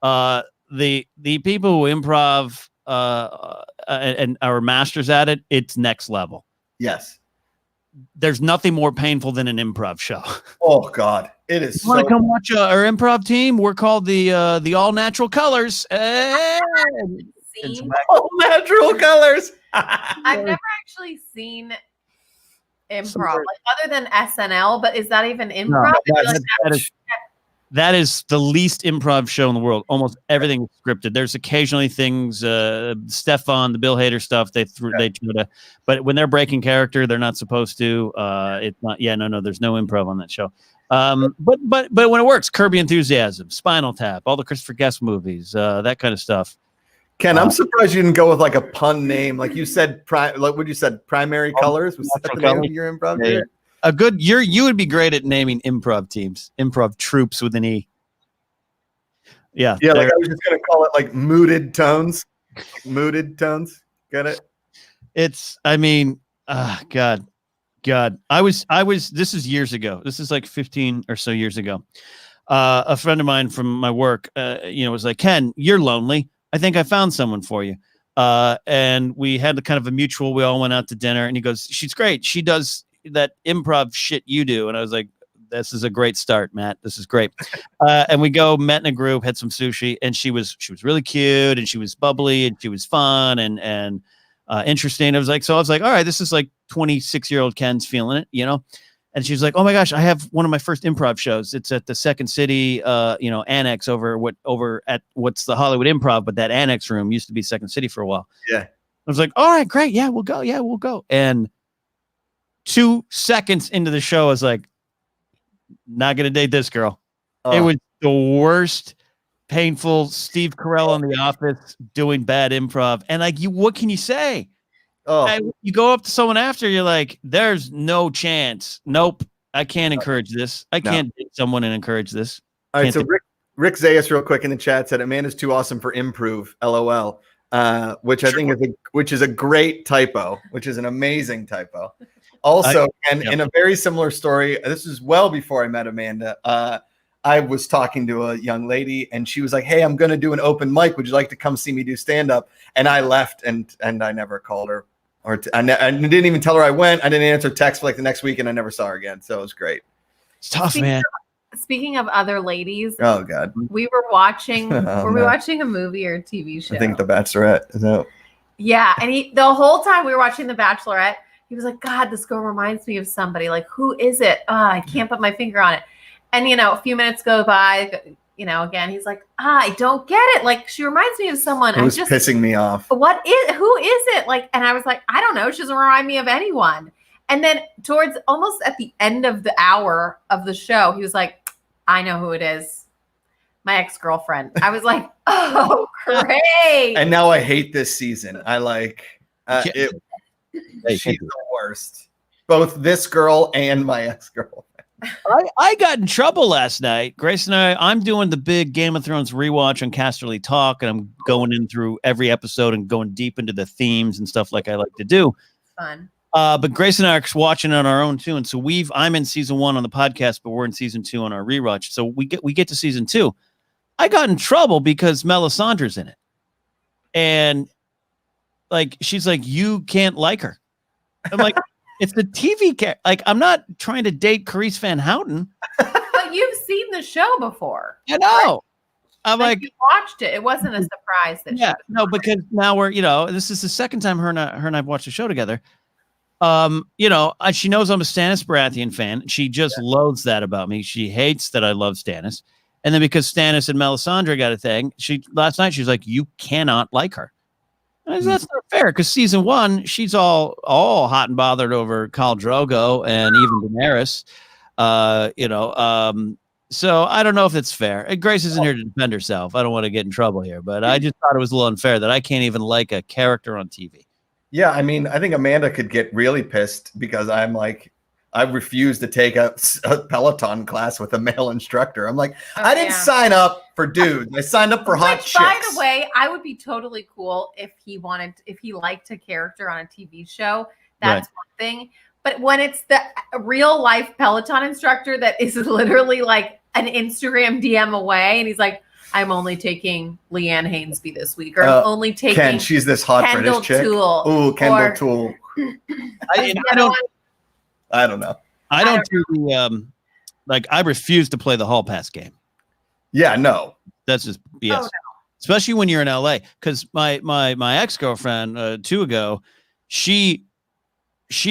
The people who improv and are masters at it, it's next level. Yes. There's nothing more painful than an improv show. Oh God, it is. You want to come watch our improv team? We're called the All Natural Colors. All Natural Colors. I've never actually seen improv, like other than SNL. But is that even improv? No, that is the least improv show in the world. Almost everything is scripted. There's occasionally things, Stefan, the Bill Hader stuff. They try to, but when they're breaking character, they're not supposed to. It's not. Yeah, no. There's no improv on that show. But when it works, Curb Your Enthusiasm, Spinal Tap, all the Christopher Guest movies, that kind of stuff. Ken, I'm surprised you didn't go with like a pun name, like you said. Like what you said, Primary Colors was that the name of your improv? Yeah. A good, you would be great at naming improv teams, improv troops with an E. Yeah. Yeah, like I was just gonna call it like Mooted Tones. Mooted Tones. Get it? It's, I mean, God. I was, this is years ago. This is like 15 or so years ago. A friend of mine from my work, was like, Ken, you're lonely. I think I found someone for you. And we had kind of a mutual, we all went out to dinner and he goes, she's great. She does that improv shit you do. And I was like, this is a great start, Matt. This is great. And we met in a group, had some sushi, and she was really cute and she was bubbly and she was fun and interesting. I was like, all right, this is like 26-year-old Ken's feeling it, And she's like, oh my gosh, I have one of my first improv shows. It's at the Second City, annex over at what's the Hollywood Improv, but that annex room used to be Second City for a while. Yeah. I was like, all right, great. Yeah, we'll go. Yeah, we'll go. And 2 seconds into the show, I was like, not going to date this girl. It was the worst, painful Steve Carell on The Office doing bad improv. And like, what can you say? You go up to someone after, you're like, there's no chance. Nope. I can't encourage this. I can't date someone and encourage this. All right. So Rick Zayas real quick in the chat said, Amanda's too awesome for improv. LOL. Which I think is a great typo, which is an amazing typo. Also, in a very similar story, this is well before I met Amanda. I was talking to a young lady and she was like, hey, I'm going to do an open mic. Would you like to come see me do stand-up? And I left and I never called her. I didn't even tell her I went. I didn't answer text for like the next week and I never saw her again. So it was great. It's tough, man. Speaking of other ladies. Oh, God. We were watching, we watching a movie or a TV show? I think The Bachelorette. Is that? Yeah. And the whole time we were watching The Bachelorette, he was like, God, this girl reminds me of somebody. Like, who is it? I can't put my finger on it. And, a few minutes go by, again, he's like, I don't get it. Like, she reminds me of someone. It was pissing me off. Who is it? Like, and I was like, I don't know. She doesn't remind me of anyone. And then towards almost at the end of the hour of the show, he was like, I know who it is. My ex-girlfriend. I was like, oh, great. And now I hate this season. I like it. She's the worst. Both this girl and my ex-girlfriend. I got in trouble last night. Grace and I'm doing the big Game of Thrones rewatch on Casterly Talk, and I'm going in through every episode and going deep into the themes and stuff like I like to do. Fun. But Grace and I are watching on our own too, and so I'm in season 1 on the podcast, but we're in season 2 on our rewatch. So we get to season 2. I got in trouble because Melisandre's in it, and like she's like, you can't like her. I'm like, it's the TV character. Like, I'm not trying to date Carice Van Houten. But you've seen the show before. I know. Right? I'm like, you watched it. It wasn't a surprise that because now we're, this is the second time her and I've watched the show together. She knows I'm a Stannis Baratheon fan. She just loathes that about me. She hates that I love Stannis. And then because Stannis and Melisandre got a thing, last night she was like, you cannot like her. That's not fair, because season 1, she's all hot and bothered over Khal Drogo and even Daenerys. So I don't know if it's fair. And Grace isn't here to defend herself. I don't want to get in trouble here, but I just thought it was a little unfair that I can't even like a character on TV. Yeah, I mean, I think Amanda could get really pissed because I'm like, I refuse to take a Peloton class with a male instructor. I'm like, I didn't sign up for dudes. I signed up for hot chicks. By the way, I would be totally cool if he liked a character on a TV show. That's one thing. But when it's the real life Peloton instructor that is literally like an Instagram DM away, and he's like, I'm only taking Leanne Hainsby this week, or I'm only taking Ken. She's this hot Kendall British chick. Toole. Ooh, Kendall Toole. I don't know. I don't do the like. I refuse to play the hall pass game. Yeah, no, that's just BS. Oh, no. Especially when you're in LA. Because my ex-girlfriend 2 ago, she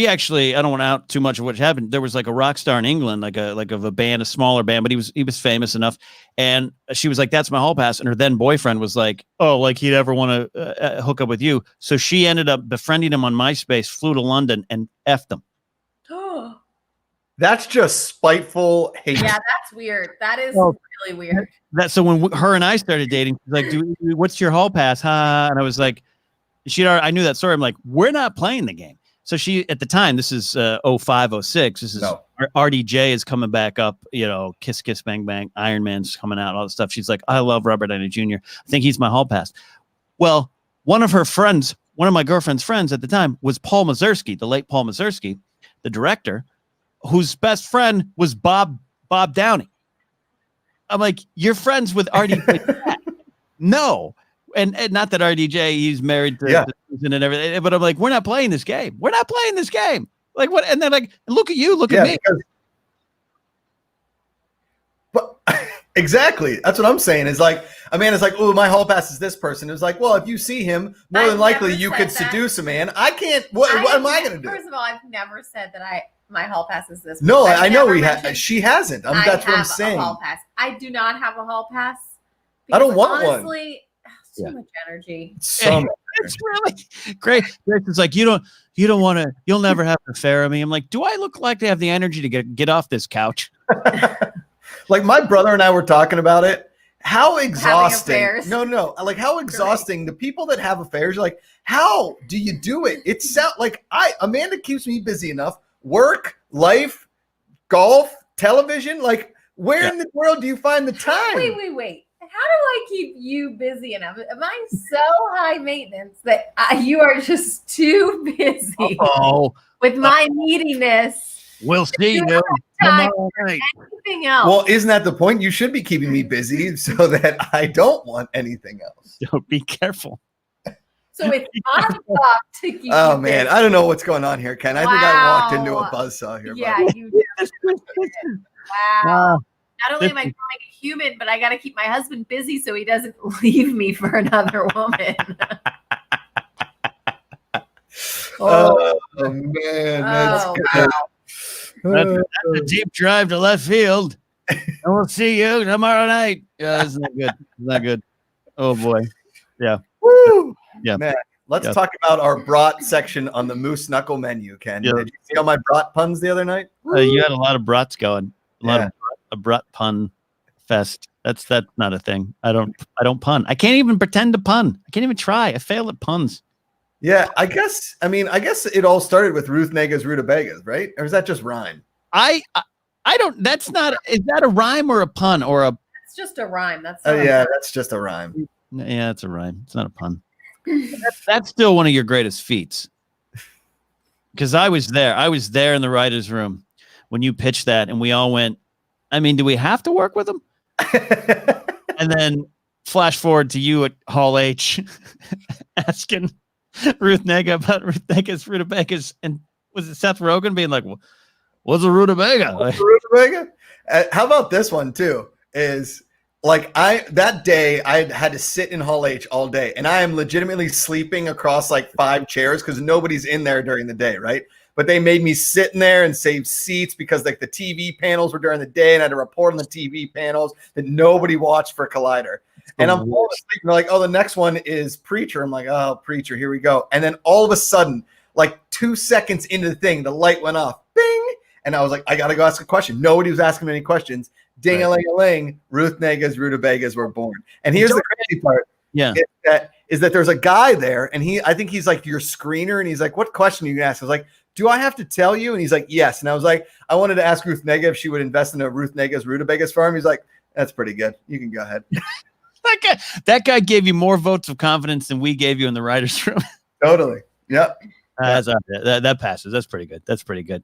actually, I don't want to out too much of what happened. There was like a rock star in England, like of a band, a smaller band, but he was famous enough. And she was like, "That's my hall pass." And her then boyfriend was like, "Oh, like he'd ever want to hook up with you." So she ended up befriending him on MySpace, flew to London, and effed him. That's just spiteful hate. Yeah, that's weird. That is really weird. So when her and I started dating, she's like, "What's your hall pass?" Ha! And I was like, I knew that story. I'm like, "We're not playing the game." So she, at the time, this is 05, 06. This is RDJ is coming back up. You know, Kiss Kiss Bang Bang, Iron Man's coming out, all this stuff. She's like, "I love Robert Downey Jr. I think he's my hall pass." Well, one of my girlfriend's friends at the time was Paul Mazursky, the late Paul Mazursky, the director, whose best friend was Bob Downey. I'm like, "You're friends with RDJ?" No. And not that RDJ, he's married to Susan and everything, but I'm like, "We're not playing this game. We're not playing this game." Like what? And then like, look at you, look at me. But exactly. That's what I'm saying. Is like, Amanda's like, "Oh, my hall pass is this person." It's like, well, if you see him, more than likely you could seduce a man. I can't. What am I going to do? First of all, I've never said that my hall pass is this. No, I know she hasn't. That's what I'm saying. Hall pass. I do not have a hall pass. I don't want honestly, too much energy. It's really great. It's like you don't want to. You'll never have an affair of me. I'm like, do I look like they have the energy to get off this couch? Like my brother and I were talking about it. How exhausting! No. Like how exhausting the people that have affairs. Like, how do you do it? It sounds like Amanda keeps me busy enough. Work, life, golf, television. Like, where in the world do you find the time? Wait. How do I keep you busy enough? Am I so high maintenance that you are just too busy with my neediness? We'll see you tomorrow night. Anything else? Well, isn't that the point? You should be keeping me busy so that I don't want anything else. Don't be careful. So it's our job to keep. Oh man, I don't know what's going on here, Ken. I think I walked into a buzzsaw here. Yeah, you did. Wow. Not only am I growing a human, but I got to keep my husband busy so he doesn't leave me for another woman. Oh man, that's good. Wow. That's a deep drive to left field. And we'll see you tomorrow night. Yeah, that's not good. Not good. Oh boy. Yeah. Woo. Yeah. Man, let's talk about our brat section on the Moose Knuckle menu, Ken. Yeah. Did you see all my brat puns the other night? You had a lot of brats going. A lot of a brat pun fest. That's not a thing. I don't pun. I can't even pretend to pun. I can't even try. I fail at puns. Yeah, I guess it all started with Ruth Nega's Rutabagas, right? Or is that just rhyme? I don't. That's not. Is that a rhyme or a pun or a? It's just a rhyme. That's that's just a rhyme. Yeah, it's a rhyme. It's not a pun. That's still one of your greatest feats. Because I was there. I was there in the writers' room when you pitched that, and we all went, I mean, do we have to work with them? And then flash forward to you at Hall H asking Ruth Nega about Ruth Nega's Rutabagas, and was it Seth Rogen being like, "What's a Rutabaga?" Rutabaga? How about this one too? Is like that day I had to sit in Hall H all day, and I am legitimately sleeping across like 5 chairs because nobody's in there during the day, right? But they made me sit in there and save seats because like the TV panels were during the day, and I had to report on the TV panels that nobody watched for Collider. And I'm falling asleep, and they're like, "Oh, the next one is Preacher." I'm like, "Oh, Preacher, here we go." And then all of a sudden, like 2 seconds into the thing, the light went off, bing, and I was like, I gotta go ask a question. Nobody was asking me any questions. Ding-a-ling-a-ling, Ruth Negas, Rutabagas were born. And here's the crazy part. Yeah. Is that there's a guy there, and I think he's like your screener, and he's like, what question are you gonna ask? I was like, do I have to tell you? And he's like, yes. And I was like, I wanted to ask Ruth Nega if she would invest in a Ruth Negas, Rutabagas farm. He's like, that's pretty good. You can go ahead. That guy gave you more votes of confidence than we gave you in the writers' room. Totally. Yep. That passes. That's pretty good. That's pretty good.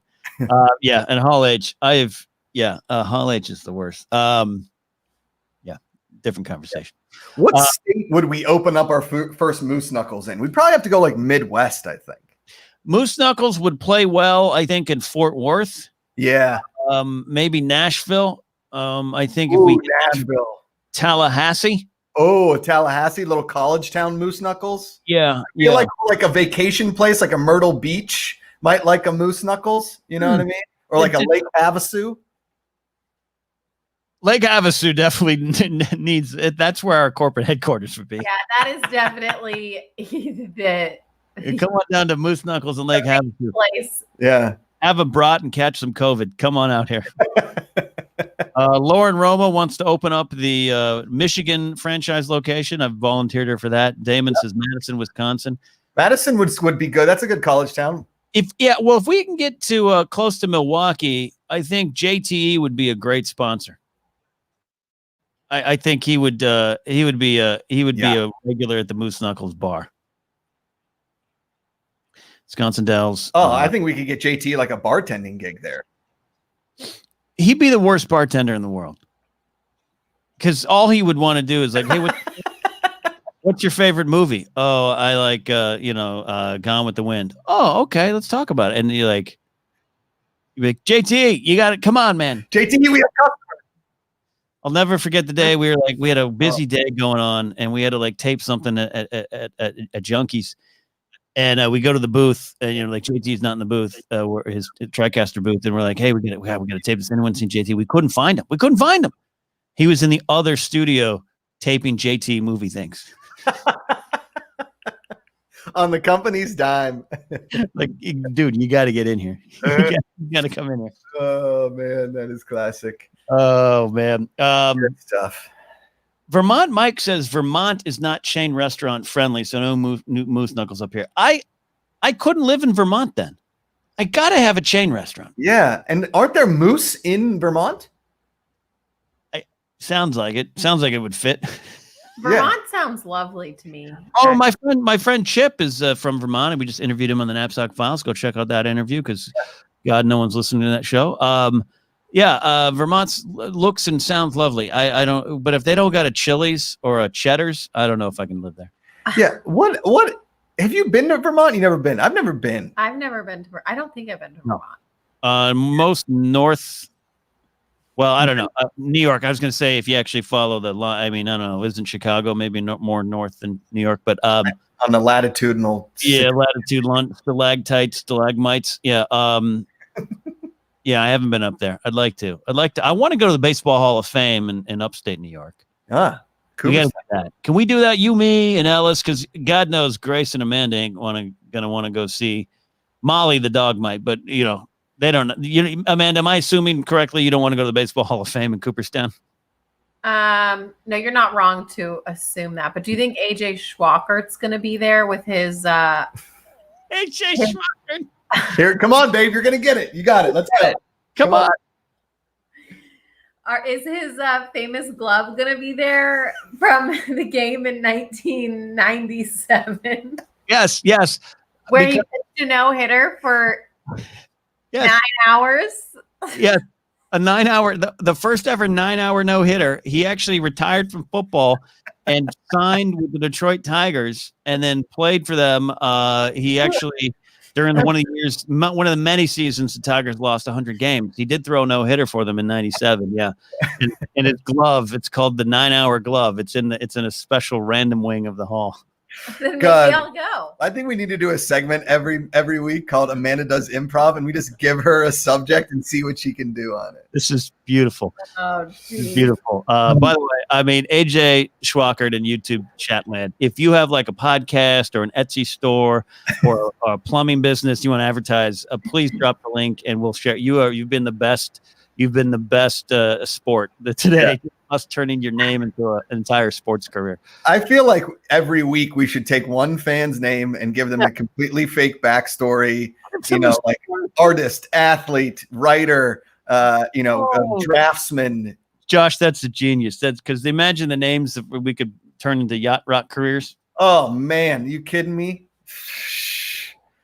Yeah. And Hall H, Hall H is the worst. Yeah. Different conversation. What state would we open up our first moose knuckles in? We'd probably have to go like Midwest, I think. Moose knuckles would play well, I think, in Fort Worth. Yeah. Maybe Nashville. I think Nashville. Tallahassee. Oh, Tallahassee, little college town moose knuckles. Yeah. I feel like a vacation place, like a Myrtle Beach might like a moose knuckles. You know what I mean? Or like a Lake Havasu. Lake Havasu definitely needs it. That's where our corporate headquarters would be. Yeah, that is definitely the come on down to Moose Knuckles and Lake Havasu. Place. Yeah. Have a brat and catch some COVID. Come on out here. Lauren Roma wants to open up the Michigan franchise location. I've volunteered her for that. Damon says Madison, Wisconsin. Madison would be good. That's a good college town. If we can get to close to Milwaukee, I think JTE would be a great sponsor. I think he would be a regular at the Moose Knuckles bar. Wisconsin Dells. Oh, I think we could get JT like a bartending gig there. He'd be the worst bartender in the world. Because all he would want to do is like, hey, what's your favorite movie? Oh, I like Gone with the Wind. Oh, okay, let's talk about it. And you're like, JT, you got it. Come on, man. JT, we have customers. I'll never forget the day we had a busy day going on, and we had to like tape something at Junkies. And we go to the booth, and like JT's not in the booth, his TriCaster booth, and we're like, "Hey, we gotta tape this." Anyone seen JT? We couldn't find him. He was in the other studio taping JT movie things on the company's dime. Like, dude, you got to get in here. You got to come in here. Oh man, that is classic. Oh man, good stuff. Vermont Mike says Vermont is not chain restaurant friendly, so no moose knuckles up here. I couldn't live in Vermont then. I gotta have a chain restaurant. Yeah, and aren't there moose in Vermont? Sounds like it. Sounds like it would fit. Vermont sounds lovely to me. Oh, my friend Chip is from Vermont, and we just interviewed him on the Knapsack Files. Go check out that interview because God, no one's listening to that show. Vermont's looks and sounds lovely. I don't, but if they don't got a Chili's or a Cheddar's, I don't know if I can live there. Yeah. What have you been to Vermont? You never been? I've never been. I don't think I've been to Vermont. Most north. Well, I don't know. New York. I was going to say if you actually follow the line. I mean, I don't know. Isn't Chicago maybe more north than New York? But on the latitudinal. Yeah, stalagmites. Yeah. Yeah, I haven't been up there. I'd like to. I want to go to the Baseball Hall of Fame in upstate New York. Cool. Can we do that? You, me, and Ellis? Because God knows Grace and Amanda ain't gonna want to go see Molly the dog might, but they don't. Amanda, am I assuming correctly? You don't want to go to the Baseball Hall of Fame in Cooperstown? No, you're not wrong to assume that. But do you think AJ Schwackert's going to be there with his AJ Schwackert? Here, come on, babe. You're going to get it. You got it. Let's go. Come on. Is his famous glove going to be there from the game in 1997? Yes. Where he pitched a no-hitter for 9 hours? Yes. A 9-hour, the first ever 9-hour no-hitter. He actually retired from football and signed with the Detroit Tigers and then played for them. He actually, during one of the many seasons the Tigers lost 100 games, he did throw a no-hitter for them in 97. Yeah. And his glove, it's called the 9-hour glove. It's in a special random wing of the hall. Then maybe God. I'll go. I think we need to do a segment every week called Amanda Does Improv, and we just give her a subject and see what she can do on it. This is beautiful. Oh, This is beautiful. By the way, I mean, AJ Schwackert and YouTube Chatland, if you have like a podcast or an Etsy store or a plumbing business you want to advertise, please drop the link and we'll share. You've been the best. You've been the best sport today. Yeah. Us turning your name into an entire sports career. I feel like every week we should take one fan's name and give them a completely fake backstory. You know, like artist, athlete, writer, draftsman. Josh, that's a genius. That's because imagine the names that we could turn into yacht rock careers. Oh man, you kidding me?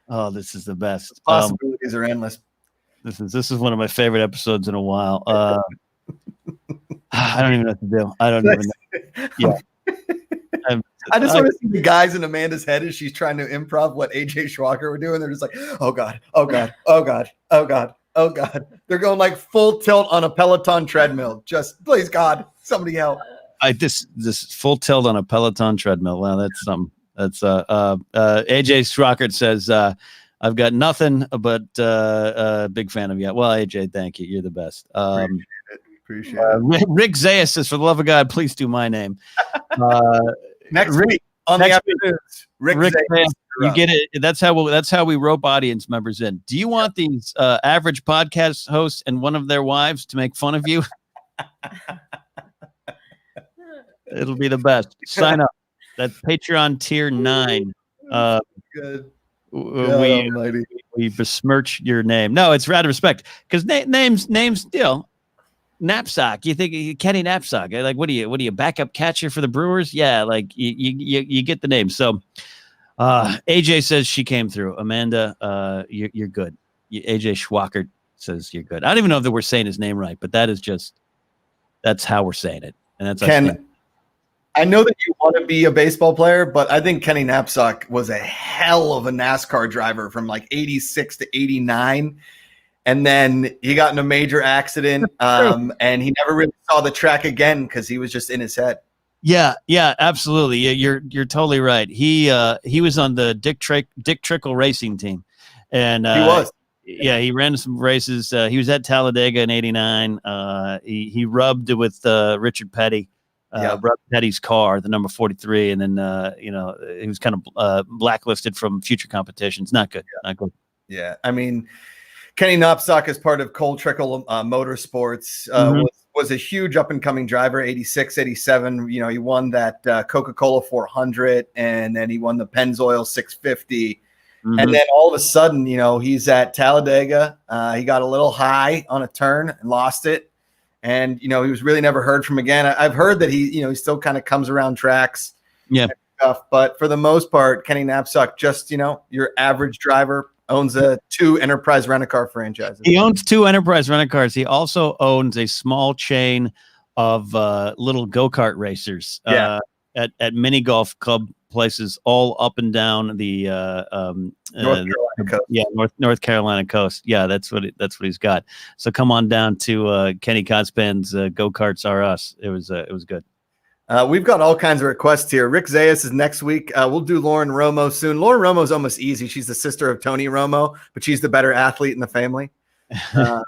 Oh, this is the best. The possibilities are endless. This is one of my favorite episodes in a while. I don't even know what to do. I don't even know. Yeah. I just want to see the guys in Amanda's head as she's trying to improv what AJ Schwacker were doing. They're just like, oh God, oh God, oh God, oh God, oh God. They're going like full tilt on a Peloton treadmill. Just please God, somebody help. This full tilt on a Peloton treadmill. Wow, that's something. That's AJ Schwacker says, I've got nothing but big fan of you. Well, AJ, thank you. You're the best. Appreciate it. Rick Zayas says, for the love of God, please do my name. Next week on the afternoons, Rick Zayas. You get it. That's how we rope audience members in. Do you want these average podcast hosts and one of their wives to make fun of you? It'll be the best. Sign up. That's Patreon tier 9. Good. We besmirch your name. No, it's rather respect because names still. Knapsack. You think Kenny Knapsack? Like, what are you backup catcher for the Brewers? Yeah, like you get the name. So, AJ says she came through. Amanda, you're good. AJ Schwackert says you're good. I don't even know if we're saying his name right, but that's how we're saying it, and that's Ken. I know that you want to be a baseball player, but I think Kenny Knapsack was a hell of a NASCAR driver from like 86 to 89. And then he got in a major accident, and he never really saw the track again because he was just in his head. Yeah, absolutely. You're totally right. He was on the Dick Trickle racing team, and he was. Yeah, he ran some races. He was at Talladega in '89. He rubbed with Richard Petty. Rubbed Petty's car, the number 43, and then he was kind of blacklisted from future competitions. Not good. Not good. Yeah, I mean. Kenny Knapsack is part of Cole Trickle Motorsports, was a huge up-and-coming driver, 86, 87. You know, he won that Coca-Cola 400, and then he won the Pennzoil 650. And then all of a sudden, you know, he's at Talladega. He got a little high on a turn and lost it. And, you know, he was really never heard from again. I've heard that he still kind of comes around tracks. Yeah. Stuff, but for the most part, Kenny Knapsack, just, your average driver, owns 2 Enterprise Rent-A-Car franchises. He owns 2 Enterprise Rent-A-Cars. He also owns a small chain of little go-kart racers at mini golf club places all up and down the North Carolina coast. Yeah, that's what he's got. So come on down to Kenny Cospan's Go-Karts Are Us. It was good. We've got all kinds of requests here. Rick Zayas is next week. We'll do Lauren Romo soon. Lauren Romo is almost easy. She's the sister of Tony Romo, but she's the better athlete in the family. No,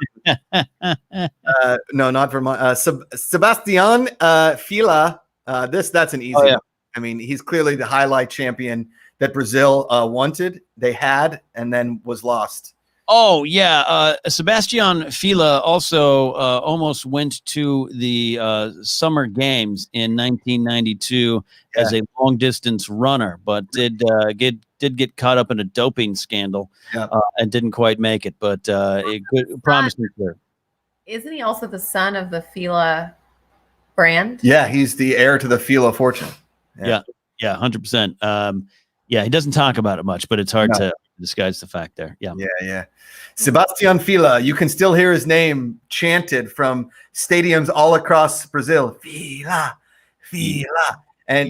not Vermont. Sebastian Fila. That's an easy one. I mean, he's clearly the highlight champion that Brazil wanted. They had and then was lost. Oh, yeah. Sebastian Fila also almost went to the Summer Games in 1992 as a long-distance runner, but did get caught up in a doping scandal and didn't quite make it, but good promising career. Isn't he also the son of the Fila brand? Yeah, he's the heir to the Fila fortune. Yeah, 100%. Yeah, he doesn't talk about it much, but it's hard to disguise the fact there. Yeah. Sebastian Fila, you can still hear his name chanted from stadiums all across Brazil. Fila. And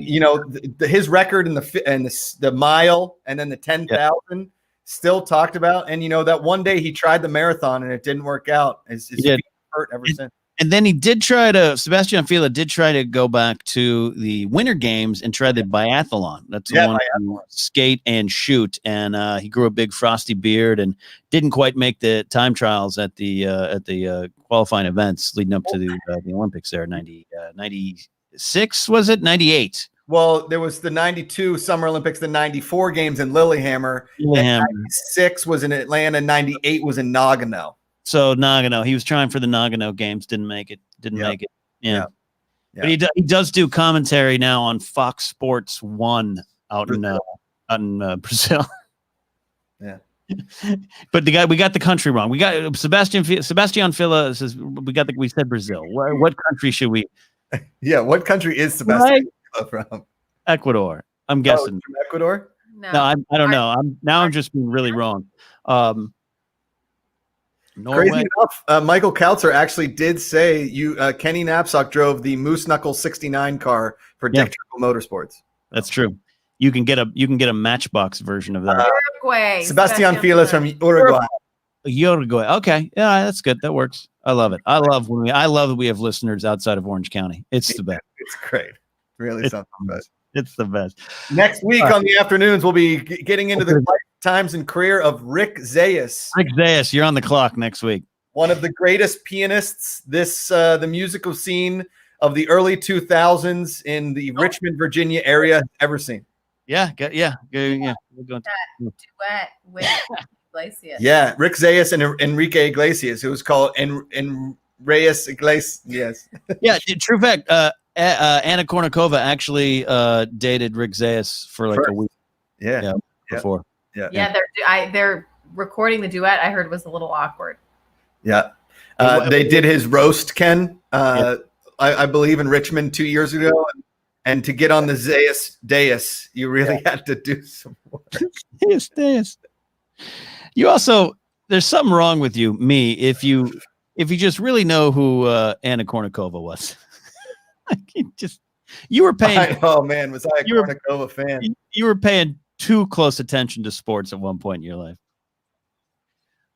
his record in the mile and then the 10,000 still talked about. And that one day he tried the marathon and it didn't work out. His feet hurt ever since. And then Sebastian Fila did try to go back to the Winter Games and try the biathlon. That's the one you skate and shoot. And he grew a big frosty beard and didn't quite make the time trials at the qualifying events leading up to the Olympics there. 96 was it? 98. Well, there was the 92 Summer Olympics, the 94 games in Lillehammer. 96 was in Atlanta. 98 was in Nagano. So Nagano, he was trying for the Nagano games, didn't make it. Yeah. But he does do commentary now on Fox Sports 1 out in Brazil. Yeah. But we got the country wrong. We got Sebastian Fila says we said Brazil. What country should we? Yeah, what country is Sebastian Fila from? Ecuador. I'm guessing. From Ecuador? No, I don't know. I'm just being really wrong. Norway. Crazy enough, Michael Kautzer actually did say Kenny Knapsack drove the Moose Knuckles 69 car for Dick Trickle Motorsports. That's true. You can get a Matchbox version of that. Uruguay. Sebastian Fila is from Uruguay. Uruguay. Okay, yeah, that's good. That works. I love it. I love that we have listeners outside of Orange County. It's the best. It's great. Really something best. It's the best. Next week on the afternoons, we'll be getting into the lifetimes and career of Rick Zayas. Rick Zayas, you're on the clock next week. One of the greatest pianists the musical scene of the early 2000s in the Richmond, Virginia area has ever seen. Yeah. We're going duet with Iglesias. Yeah, Rick Zayas and Enrique Iglesias. It was called Reyes Iglesias. Yes. Yeah, true fact. Anna Kournikova actually dated Rick Zayas for like a week. Yeah. Before. Yeah. They're recording the duet. I heard was a little awkward. Yeah. They did his roast, Ken. I believe in Richmond 2 years ago, and to get on the Zayas dais, you really had to do some work. Zayas. You also, there's something wrong with you, if you just really know who Anna Kournikova was. You were paying. Oh man, was I a Kournikova fan? You were paying too close attention to sports at one point in your life.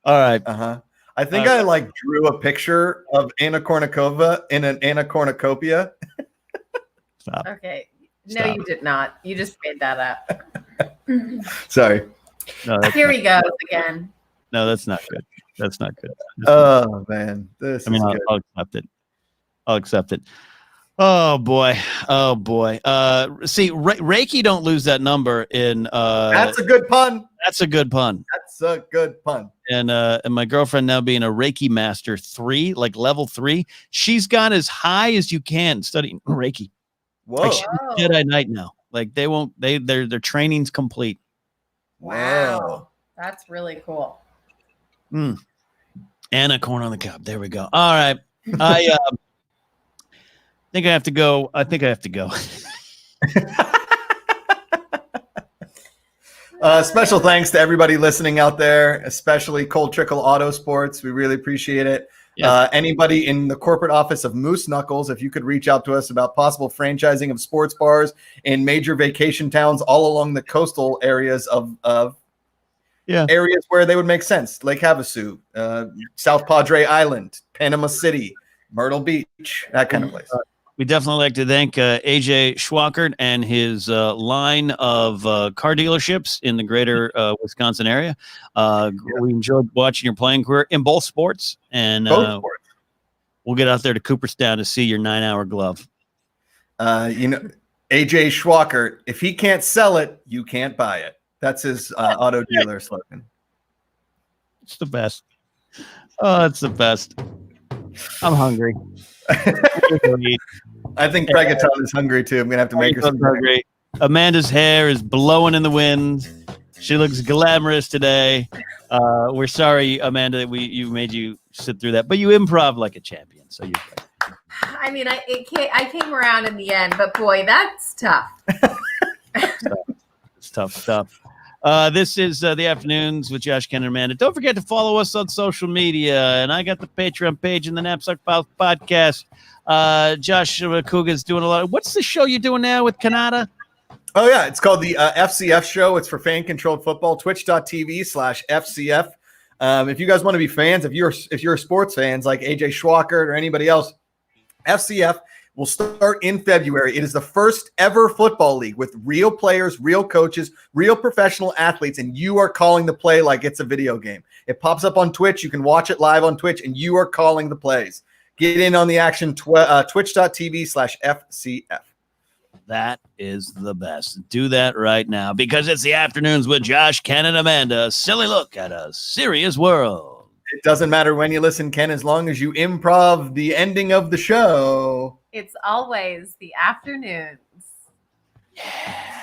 All right. I think I drew a picture of Anna Kournikova in an Anna Cornucopia. Stop. Okay. No, you did not. You just made that up. Sorry. No, Here he goes again. No, that's not good. That's not good. Oh man, I'll accept it. I'll accept it. Oh boy. See, Reiki don't lose that number in. That's a good pun. That's a good pun. And my girlfriend now being a Reiki master 3, like level 3, she's got as high as you can studying Reiki. Whoa. Like she's Jedi Knight now. Like their training's complete. Wow. That's really cool. Anna corn on the cob. There we go. All right. I think I have to go. Special thanks to everybody listening out there, especially Cold Trickle Auto Sports. We really appreciate it. Yes. Anybody in the corporate office of Moose Knuckles, if you could reach out to us about possible franchising of sports bars in major vacation towns all along the coastal areas of areas where they would make sense. Lake Havasu, South Padre Island, Panama City, Myrtle Beach, that kind of place. We definitely like to thank AJ Schwackert and his line of car dealerships in the greater Wisconsin area. We enjoyed watching your playing career in both sports. And we'll get out there to Cooperstown to see your 9-hour glove. AJ Schwackert, if he can't sell it, you can't buy it. That's his auto dealer slogan. It's the best. Oh, it's the best. I'm hungry. I think Pregaton is hungry too. I'm gonna have to make her some hungry. Amanda's hair is blowing in the wind. She looks glamorous today. We're sorry, Amanda, that you made you sit through that, but you improv like a champion. So you're great. I mean, I came around in the end, but boy, that's tough. It's tough stuff. This is the Afternoons with Josh, Ken, and Amanda. Don't forget to follow us on social media. And I got the Patreon page and the Knapsack Files podcast. Josh Macuga is doing a lot. What's the show you're doing now with Canada? Oh, yeah. It's called the FCF show. It's for fan-controlled football. Twitch.tv/FCF. If you guys want to be fans, if you're sports fans like AJ Schwackert or anybody else, FCF will start in February. It is the first ever football league with real players, real coaches, real professional athletes, and you are calling the play like it's a video game. It pops up on Twitch. You can watch it live on Twitch, and you are calling the plays. Get in on the action, twitch.tv/FCF. That is the best. Do that right now because it's the Afternoons with Josh, Ken, and Amanda. Silly look at a serious world. It doesn't matter when you listen, Ken, as long as you improv the ending of the show. It's always the afternoons. Yeah.